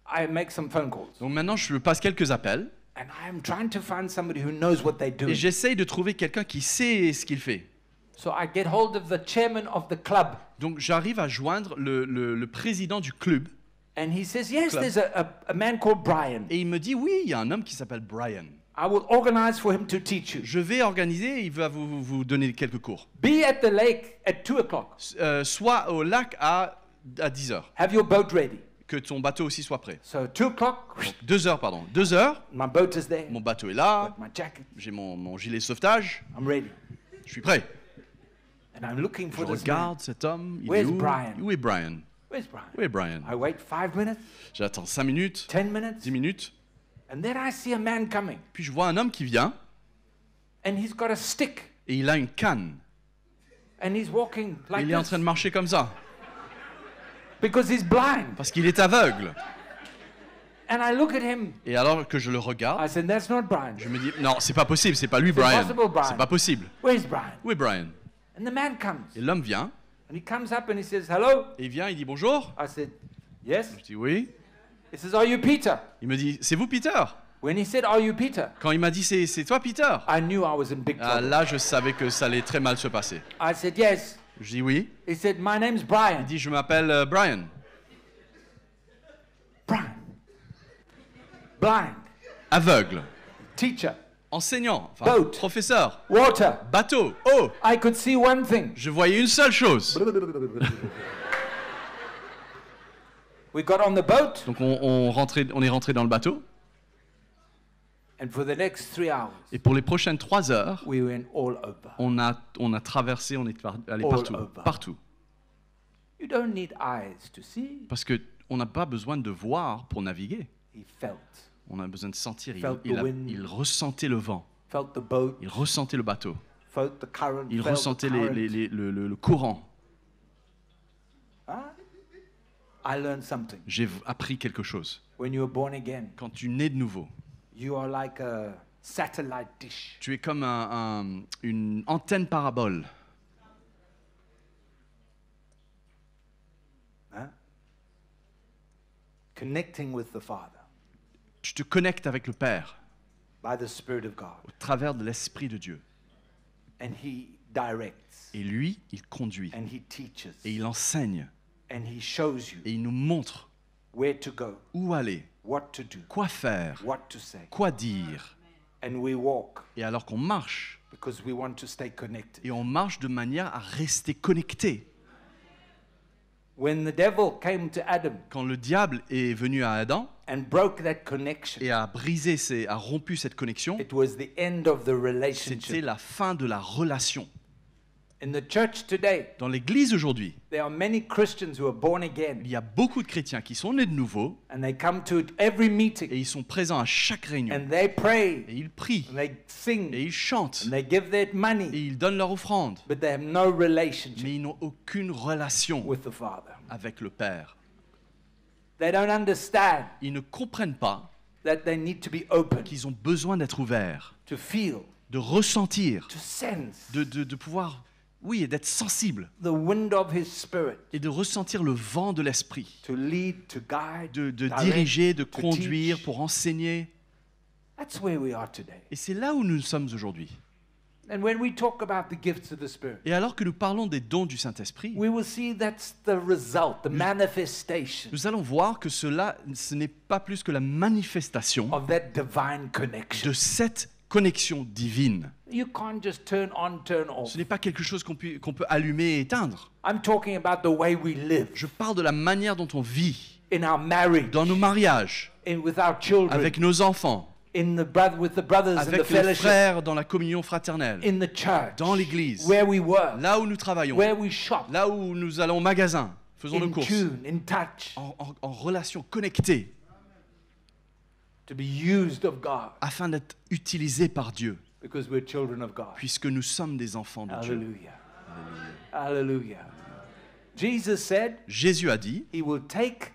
I make some phone calls. Donc maintenant je passe quelques appels And I am trying to find somebody who knows what they're doing. et j'essaye de trouver quelqu'un qui sait ce qu'il fait. So I get hold of the chairman of the club. Donc j'arrive à joindre le président du club And he says, yes, Club. there's a man called Brian. et il me dit, oui, il y a un homme qui s'appelle Brian. I will organize for him to teach you. Je vais organiser, il va vous donner quelques cours. Be at the lake at 2 o'clock. Soit au lac à 10 heures, Have your boat ready. que ton bateau aussi soit prêt. So 2 o'clock, 2 heures, pardon. 2 heures, my boat is there. mon bateau est là, Got my jacket. j'ai mon gilet de sauvetage, I'm ready. je suis prêt. And I'm looking Je for this man. regarde cet homme, il est Where's où? Brian? Où est Brian? Where's Brian? Où est Brian? I wait 5 minutes, J'attends 5 minutes, 10 minutes, 10 minutes, and then I see a man coming. puis je vois un homme qui vient And he's got a stick. et il a une canne. And he's walking like Il est en this train de marcher comme ça, because he's blind. parce qu'il est aveugle. And I look at him. Et alors que je le regarde, I said, that's not Brian. je me dis, non, c'est pas possible, c'est pas lui Brian. impossible, Brian. C'est pas possible. Where's Brian? Où est Brian? And the man comes. Et l'homme vient, And he comes up and he says, hello. et il vient, il dit bonjour. I said, yes. Je dis oui. He says, are you Peter? Il me dit, c'est vous Peter? When he said, are you Peter? Quand il m'a dit, c'est toi Peter? I knew I was in big Ah, trouble. là, je savais que ça allait très mal se passer. I said, yes. Je dis oui. He said, my name's Il Brian. dit, je m'appelle Brian. Brian. Blind. Aveugle. Teacher. Enseignant. Enfin, Boat. professeur. Water. Bateau. Eau. I could see one thing. Je voyais une seule chose. We got on the boat, Donc on est rentré dans le bateau. and for the next 3 hours, Et pour les prochaines 3 heures, we went all over. on a traversé, on est allé All partout. over. Partout. You don't need eyes to see. Parce qu'on n'a pas besoin de voir pour naviguer. He felt. On a besoin de sentir. Felt the wind. Il ressentait le vent. Felt the boat. Il ressentait le bateau. Felt the current. Il felt the ressentait current. le courant. Huh? I learned something. J'ai appris quelque chose. When you are born again, Quand tu nais de nouveau, you are like a satellite dish. tu es comme une antenne parabole. Huh? Connecting with the Father Tu te connectes avec le Père by the Spirit of God. au travers de l'Esprit de Dieu. And He directs. Et lui, il conduit. And He teaches. Et il enseigne. And He shows you Et il nous montre where to go, où aller, what to do, quoi faire, what to say. quoi dire. And we walk Et alors qu'on marche, because we want to stay connected. et on marche de manière à rester connecté. When the devil came to Adam Quand le diable est venu à Adam and broke that connection, et a rompu cette connexion, it was the end of the c'était relationship. la fin de la relation. In the church today, Dans l'Église aujourd'hui, there are many Christians who are born again il y a beaucoup de chrétiens qui sont nés de nouveau and they come to every et meeting ils sont présents à chaque réunion. and they pray Et ils prient, and they sing et ils chantent, and they give their et money, ils donnent leur offrande. but they have no relationship Mais ils n'ont aucune relation with the Father. avec le Père. They don't understand Ils ne comprennent pas that they need to be open, qu'ils ont besoin d'être ouverts, to feel, de ressentir, to sense de pouvoir, oui, et d'être sensible, the wind of His Spirit, et de ressentir le vent de l'Esprit, to lead, to guide, de direct, diriger, de to conduire, teach. pour enseigner. That's where we are today. Et c'est là où nous sommes aujourd'hui. And when we talk about the gifts of the Spirit, Et alors que nous parlons des dons du Saint-Esprit, we will see that's the result, the manifestation nous allons voir que ce n'est pas plus que la manifestation of that divine connection. de cette connexion divine. You can't just turn on, turn off. Ce n'est pas quelque chose qu'on peut allumer et éteindre. I'm talking about the way we live Je parle de la manière dont on vit in our marriage, dans nos mariages, with our children, avec nos enfants, with the brothers in the avec les fellowship, frères dans la communion fraternelle, in the church, dans l'église, where we work, là où nous travaillons, where we shop, là où nous allons au magasin, faisons nos in courses, tune, in touch, en relation connectée, to be used of God, afin d'être utilisés par Dieu, because we're children of God. puisque nous sommes des enfants de Dieu. Hallelujah. Hallelujah. Jesus said Jésus a dit, he will take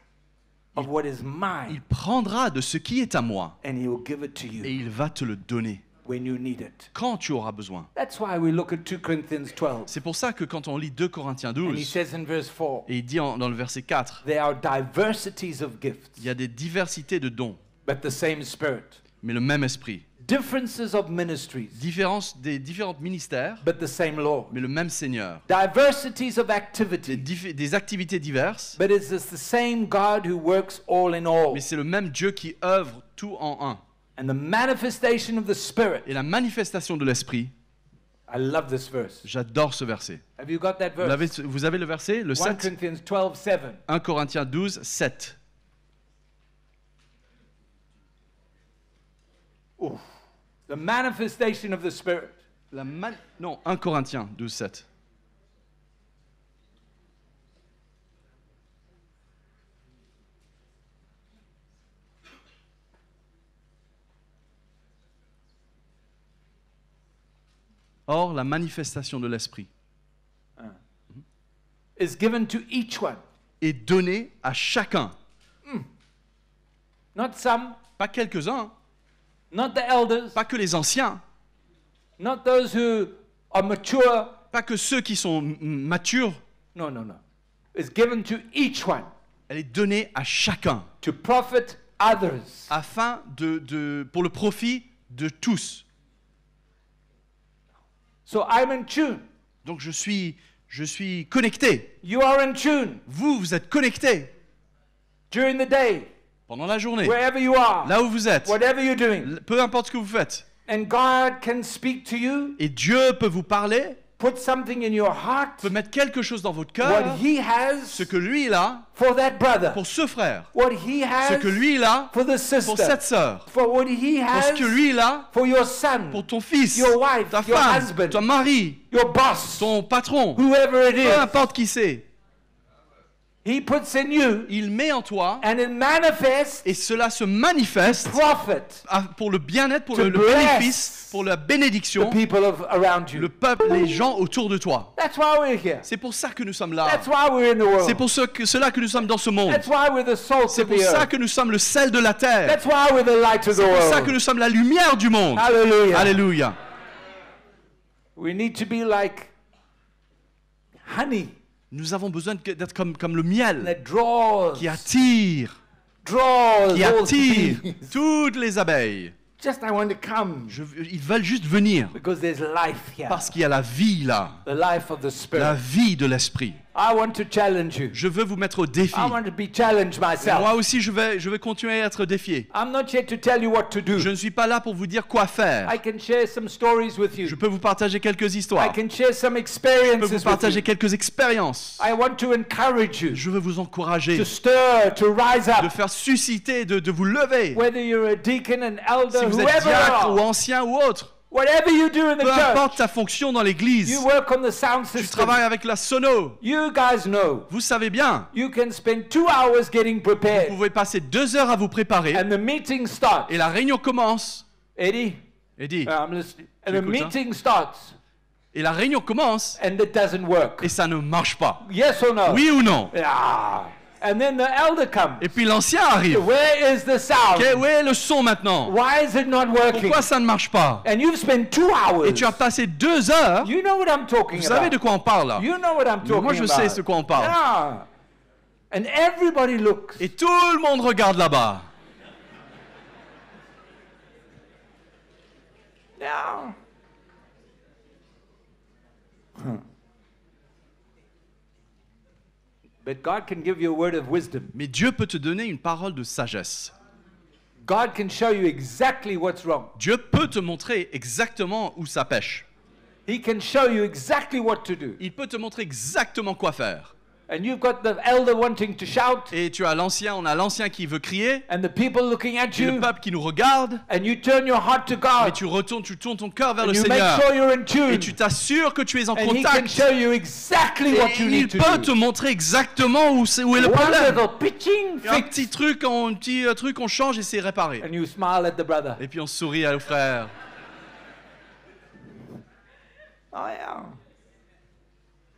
of what is il mine prendra de ce qui est à moi and he will give it to et you il va te le donner when you need it. quand tu auras besoin. That's why we look at 2 Corinthians 12. C'est pour ça que quand on lit 2 Corinthiens And he 12, says in verse 4, et il dit dans le verset 4, there are diversities of gifts, il y a des diversités de dons, but the same Spirit. mais le même esprit. Differences of ministries, Des différents ministères, but the same Lord. mais le même Seigneur. Diversities of activity, Des activités diverses, but it's the same God who works all in all. mais c'est le même Dieu qui œuvre tout en un. And the manifestation of the Spirit. Et la manifestation de l'esprit, I love this verse. j'adore ce verset. Have you got that verse? Vous avez le verset, le 1 7, Corinthians 12, 7. 1 Corinthiens 12, 7. Ooh. The manifestation of the Spirit. Non, 1 Corinthiens 12, 7. Or, la manifestation de l'esprit Is given to each one. est donnée à chacun. Not some, Pas quelques-uns, not the elders, pas que les anciens, not those who are mature. pas que ceux qui sont matures. No, no, no. It's given to each one Elle est donnée à chacun, to profit others. afin pour le profit de tous. So I'm in tune. Donc je suis connecté. You are in tune Vous êtes connecté during the day, pendant la journée, wherever you are, là où vous êtes, whatever you're doing. peu importe ce que vous faites. And God can speak to you, Et Dieu peut vous parler, put something in your heart, peut mettre quelque chose dans votre what cœur, He has ce que lui il a for that brother, pour ce frère, what He ce has que lui il a for the pour sister, cette sœur, for what He pour ce has que lui il a for your son, pour ton fils, your wife, ta your femme, husband, ton mari, your boss, ton patron, whoever it peu is. importe qui c'est. He puts in you, Il met en toi and it manifests et cela se manifeste profit pour le bien-être, pour To le bless bénéfice, pour la the bénédiction, people around you. le peuple, les gens autour de toi. That's why we're here. C'est pour ça que nous sommes là. That's why we're in the world. C'est pour cela que nous sommes dans ce monde. That's why we're the salt C'est of pour the ça earth. que nous sommes le sel de la terre. That's why we're the light of the C'est pour ça que world. nous sommes la lumière du monde. Hallelujah. Alléluia. We need to be like honey Nous avons besoin d'être comme le miel that draws, qui attire draws all toutes bees. les abeilles. Just I want to come Ils veulent juste venir because there's life here. parce qu'il y a la vie là, The life of the la Spirit. vie de l'esprit. I want to challenge you. Je veux vous mettre au défi. I want to be challenged Moi myself. aussi, je vais continuer à être défié. I'm not here to tell you what to do. Je ne suis pas là pour vous dire quoi faire. I can share some stories with you. Je peux vous partager quelques I histoires. can share some Je peux experiences vous with partager you. quelques expériences. I want to encourage you Je veux vous encourager to stir, to rise de up. faire susciter, de vous lever. Whether you're a deacon, an elder, Si vous êtes whoever you diacre ou are, ancien ou autre, whatever you do in the peu church, importe ta fonction dans l'église, you work on the sound tu system. travailles avec la sono. You guys know Vous savez bien, you can spend 2 hours getting vous prepared, pouvez passer 2 heures à vous préparer and the meeting starts. et la réunion commence. Eddie, Eddie, I'm listening. And the J'écoute, hein. meeting starts, et la réunion commence and it doesn't work. et ça ne marche pas. Yes or no? Oui ou non? Ah. And then the elder comes. Et puis l'ancien arrive. Where is the sound? Où est le son maintenant? Why is it not working? Pourquoi ça ne marche pas? And you've spent 2 hours. Et tu as passé 2 heures. You know what I'm talking Vous savez de about. quoi on parle là? You know what I'm talking Moi je about. sais de quoi on parle. Yeah. And everybody looks. Et tout le monde regarde là-bas. Yeah. But God can give you a word of wisdom. Mais Dieu peut te donner une parole de sagesse. God can show you exactly what's wrong. Dieu peut te montrer exactement où ça pêche. He can show you exactly what to do. Il peut te montrer exactement quoi faire. And you've got the elder wanting to shout, Et tu as l'ancien, on a l'ancien qui veut crier, and the people looking at et le you, peuple qui nous regarde, and you turn your heart to mais God, tu tournes ton cœur vers and le you make Seigneur. sure you're in Et tune, tu t'assures que tu es en and He can contact. show you exactly what Et you il need to peut te do. montrer exactement où est le One problème. little pitching Et un fix, petit truc, on change et c'est réparé. and you smile at the brother. Et puis on sourit au frère. Oh yeah.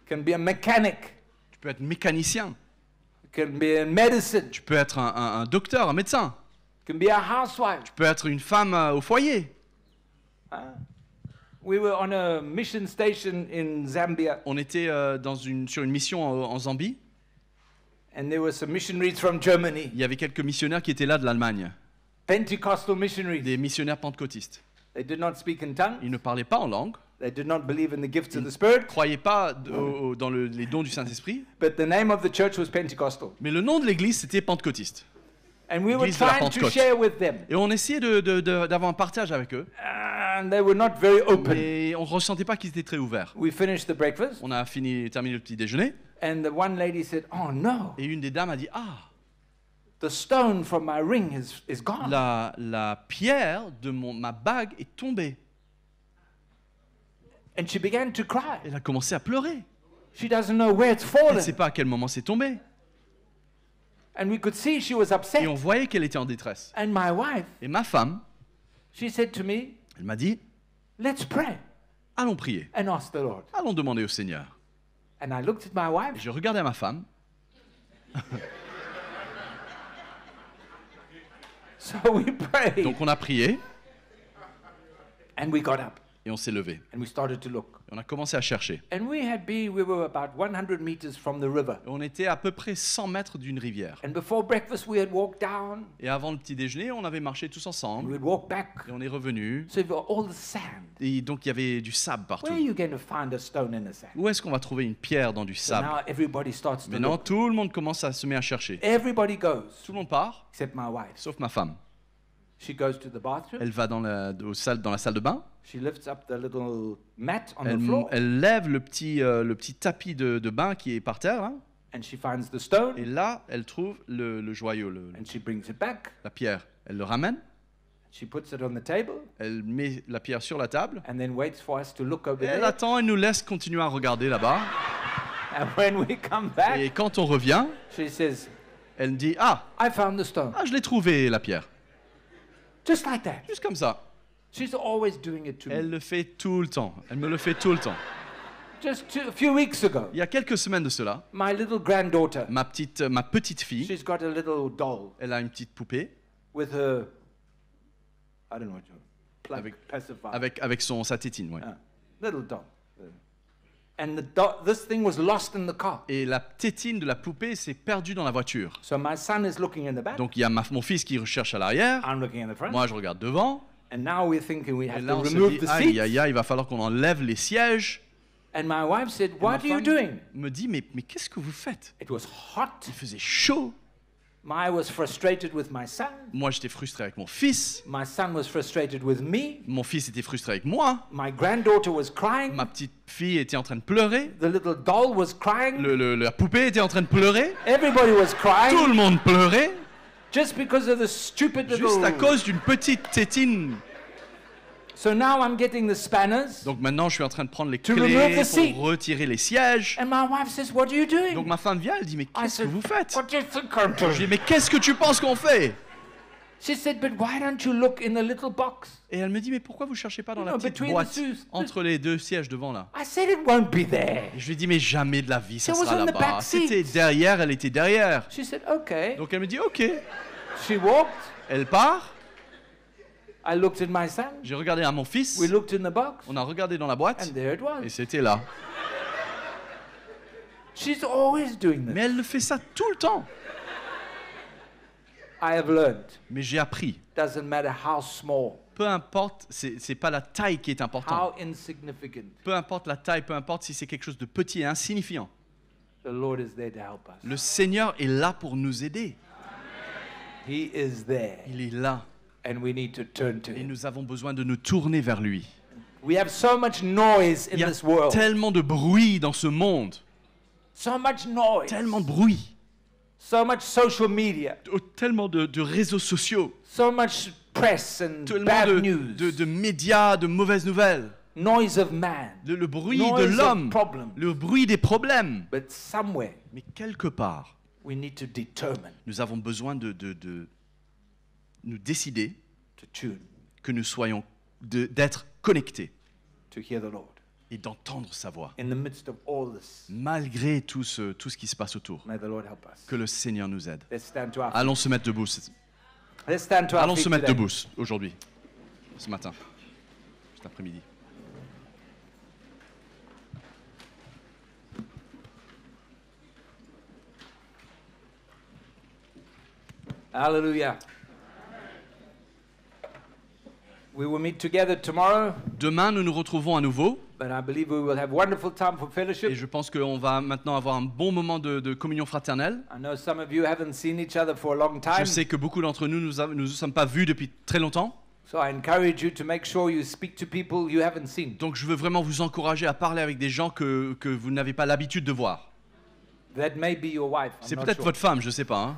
Can be a mechanic, Tu peux être mécanicien, can be in medicine, tu peux être un docteur, un médecin, can be a housewife. tu peux être une femme au foyer. We were on a mission station in Zambia, On était sur une mission en Zambie. and there were some missionaries from Germany, Il y avait quelques missionnaires qui étaient là de l'Allemagne, Pentecostal missionaries. des missionnaires pentecôtistes. They did not speak in tongues. Ils ne parlaient pas en langue, They did not believe in the gifts of the Spirit, ne croyaient pas dans les dons du Saint-Esprit, but the name of the church was Pentecostal. mais le nom de l'église c'était pentecôtiste. And we were L'église de la trying to Pentecôte. share with them, Et on essayait d'avoir un partage avec eux, and they were not very open. mais on ne ressentait pas qu'ils étaient très ouverts. We finished the breakfast, On a terminé le petit déjeuner, and the one lady said, "Oh no, et une des dames a dit « Ah, the stone from my ring is gone." la pierre de ma bague est tombée. And she began to cry. Elle a commencé à pleurer. She doesn't know where it's Elle ne fallen. sait pas à quel moment c'est tombé. And we could see she was Et upset. on voyait qu'elle était en détresse. And my wife, Et ma femme, she said to me, elle m'a dit "Let's pray « Allons prier, and ask the Lord." allons demander au Seigneur. And I looked at my » Et wife. je regardais ma femme, So we prayed, donc on a prié, and we got up, et on s'est levé. and we started to look. Et on a commencé à chercher. And we were about 100 meters from the river. Et on était à peu près 100 mètres d'une rivière. And before breakfast, we had walked down, Et avant le petit déjeuner, on avait marché tous and ensemble, we'd walk back. et on est revenu. So there were all the sand. Et donc il y avait du sable Where are partout. you going to find a stone in the sand? Où est-ce qu'on va trouver une pierre dans du So sable? now everybody starts to Maintenant, look. tout le monde commence à se mettre à chercher. Everybody goes, Tout le monde part, except my wife. sauf ma femme. She goes to the bathroom. Elle va dans la salle de bain. She lifts up the little mat on the Elle, floor, elle lève le petit tapis de bain qui est par terre, là. and she finds the stone, Et là, elle trouve le joyau, and she brings it back. la pierre. Elle le ramène, She puts it on the table, elle met la pierre sur la table. and then waits for us to look over Et elle there. attend et nous laisse continuer à regarder là-bas. And when we come back, Et quand on revient, she says, elle dit « Ah, "I found the stone." je l'ai trouvé, la pierre. Just like that. Juste comme ça. She's always doing it to Elle me. le fait tout le temps. Elle me le fait tout le temps. Just a few weeks ago, Il y a quelques semaines de cela, my little granddaughter, ma petite fille, she's got a little doll elle a une petite poupée with her, I don't know what you plug, Avec- pacifier. avec sa tétine. Ouais. Little doll. And this thing was lost in the car. Et la tétine de la poupée s'est perdue dans la voiture. So my son is looking in the back. Donc il y a mon fils qui recherche à l'arrière, I'm looking in the front. moi je regarde devant, And now we're thinking we et have là to on se remove dit the aïe seats. aïe aïe, il va falloir qu'on enlève les sièges. And my wife said, Et ma "What are you femme doing?" me dit mais qu'est-ce que vous faites? It was hot. Il faisait chaud. I was frustrated with my son. Moi j'étais frustré avec mon fils, My son was frustrated with me. mon fils était frustré avec moi, My granddaughter was crying. ma petite fille était en train de pleurer, The little doll was crying. la poupée était en train de pleurer, Everybody was crying. tout le monde pleurait, Just because of the stupid juste little... à cause d'une petite tétine. So now I'm getting the spanners. Donc maintenant je suis en train de prendre les To remove clés the seat. pour retirer les sièges. And my wife says, "What are you doing?" Donc ma femme vient, elle dit mais I qu'est-ce que said, vous faites? "What do you think I'm Je doing?" dis mais qu'est-ce que tu penses qu'on fait? She said, "But why don't you look in the little box?" Et elle me dit mais pourquoi vous cherchez pas dans You la know, petite between the boîte two- entre les deux sièges devant là? I said, "It won't be there." Et je lui dis mais jamais de la vie ça It was sera on the là-bas. back seat. C'était derrière, elle était derrière. She said, "Okay." Donc elle me dit ok. She walked. Elle part. I looked at my son. J'ai regardé à mon fils. We looked in the box, On a regardé dans la boîte and there it et was. c'était là. She's always doing Mais this. elle le fait ça tout le temps. I have learned. Mais j'ai appris. Doesn't matter how small, Peu importe, c'est pas la taille qui est importante. how insignificant, Peu importe la taille, peu importe si c'est quelque chose de petit et insignifiant. the Lord is there to help us. Le Seigneur est là pour nous aider. He is there, Il est là. and we need to turn to Et Him. nous avons besoin de nous tourner vers lui. We have so much noise in Il y a this world. tellement de bruit dans ce monde. So much noise. tellement de bruit, So much social media. tellement de réseaux sociaux, So much press and tellement bad de, news. de médias, de mauvaises nouvelles, Noise of man. le bruit Noise de of l'homme, problems. le bruit des problèmes. But somewhere Mais quelque part, we need to determine nous avons besoin de nous décider to tune que nous soyons, d'être connectés to hear the Lord. et d'entendre sa voix. In the midst of all this, Malgré tout ce qui se passe autour, may the Lord help us. que le Seigneur nous aide. Let's stand to our feet. Allons se mettre debout. Let's stand to our Allons feet se mettre today. debout aujourd'hui, ce matin, cet après-midi. Hallelujah. We will meet together tomorrow, Demain, nous nous retrouvons à nouveau but I believe we will have wonderful time for et fellowship. je pense qu'on va maintenant avoir un bon moment de communion fraternelle. I know some of you haven't seen each other for a long Je time, sais que beaucoup d'entre nous nous sommes pas vus depuis très longtemps, so I encourage you to make sure you speak to people you haven't seen. donc je veux vraiment vous encourager à parler avec des gens que vous n'avez pas l'habitude de voir. That may be your wife. I'm C'est not peut-être sure. votre femme, je sais pas.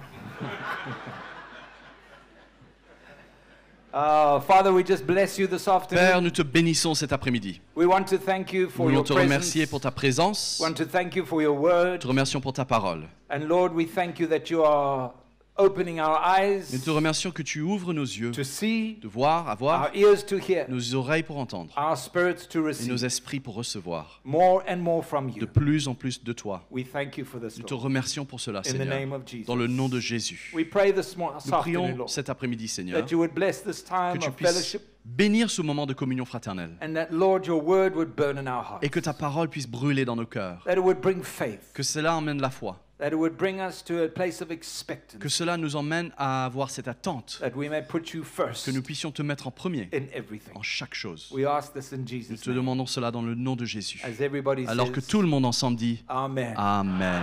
Hein. Father, we just bless you this Père, afternoon. nous te bénissons cet après-midi. We want to thank you for Nous voulons your te presence. remercier pour ta présence. We want to thank you for your Nous word. te remercions pour ta parole. And Lord, we thank you that you are opening our eyes Nous te remercions que tu ouvres nos yeux, to see, de voir, à voir, our ears to hear, nos oreilles pour entendre our spirits to et nos receive esprits pour recevoir more and more from de you. plus en plus de toi. We thank you for this, Nous te Lord. remercions pour cela, In the Seigneur, name of Jesus. dans le nom de Jésus. We pray this Nous afternoon, prions Lord, cet après-midi, Seigneur, that you would bless this que time tu of puisses fellowship, bénir ce moment de communion fraternelle and that, Lord, your word would burn in our hearts, et que ta parole puisse brûler dans nos cœurs, that it would bring faith, que cela emmène la foi, that it would bring us to a place of que expectancy, cela nous emmène à avoir cette attente, that we may put you first que nous puissions te mettre en premier in everything. en chaque chose. We ask this in Nous Jesus' te name. demandons cela dans le nom de Jésus. As everybody Alors que says, tout le monde ensemble dit Amen. Amen.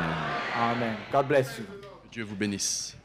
Amen. God bless you. Que Dieu vous bénisse.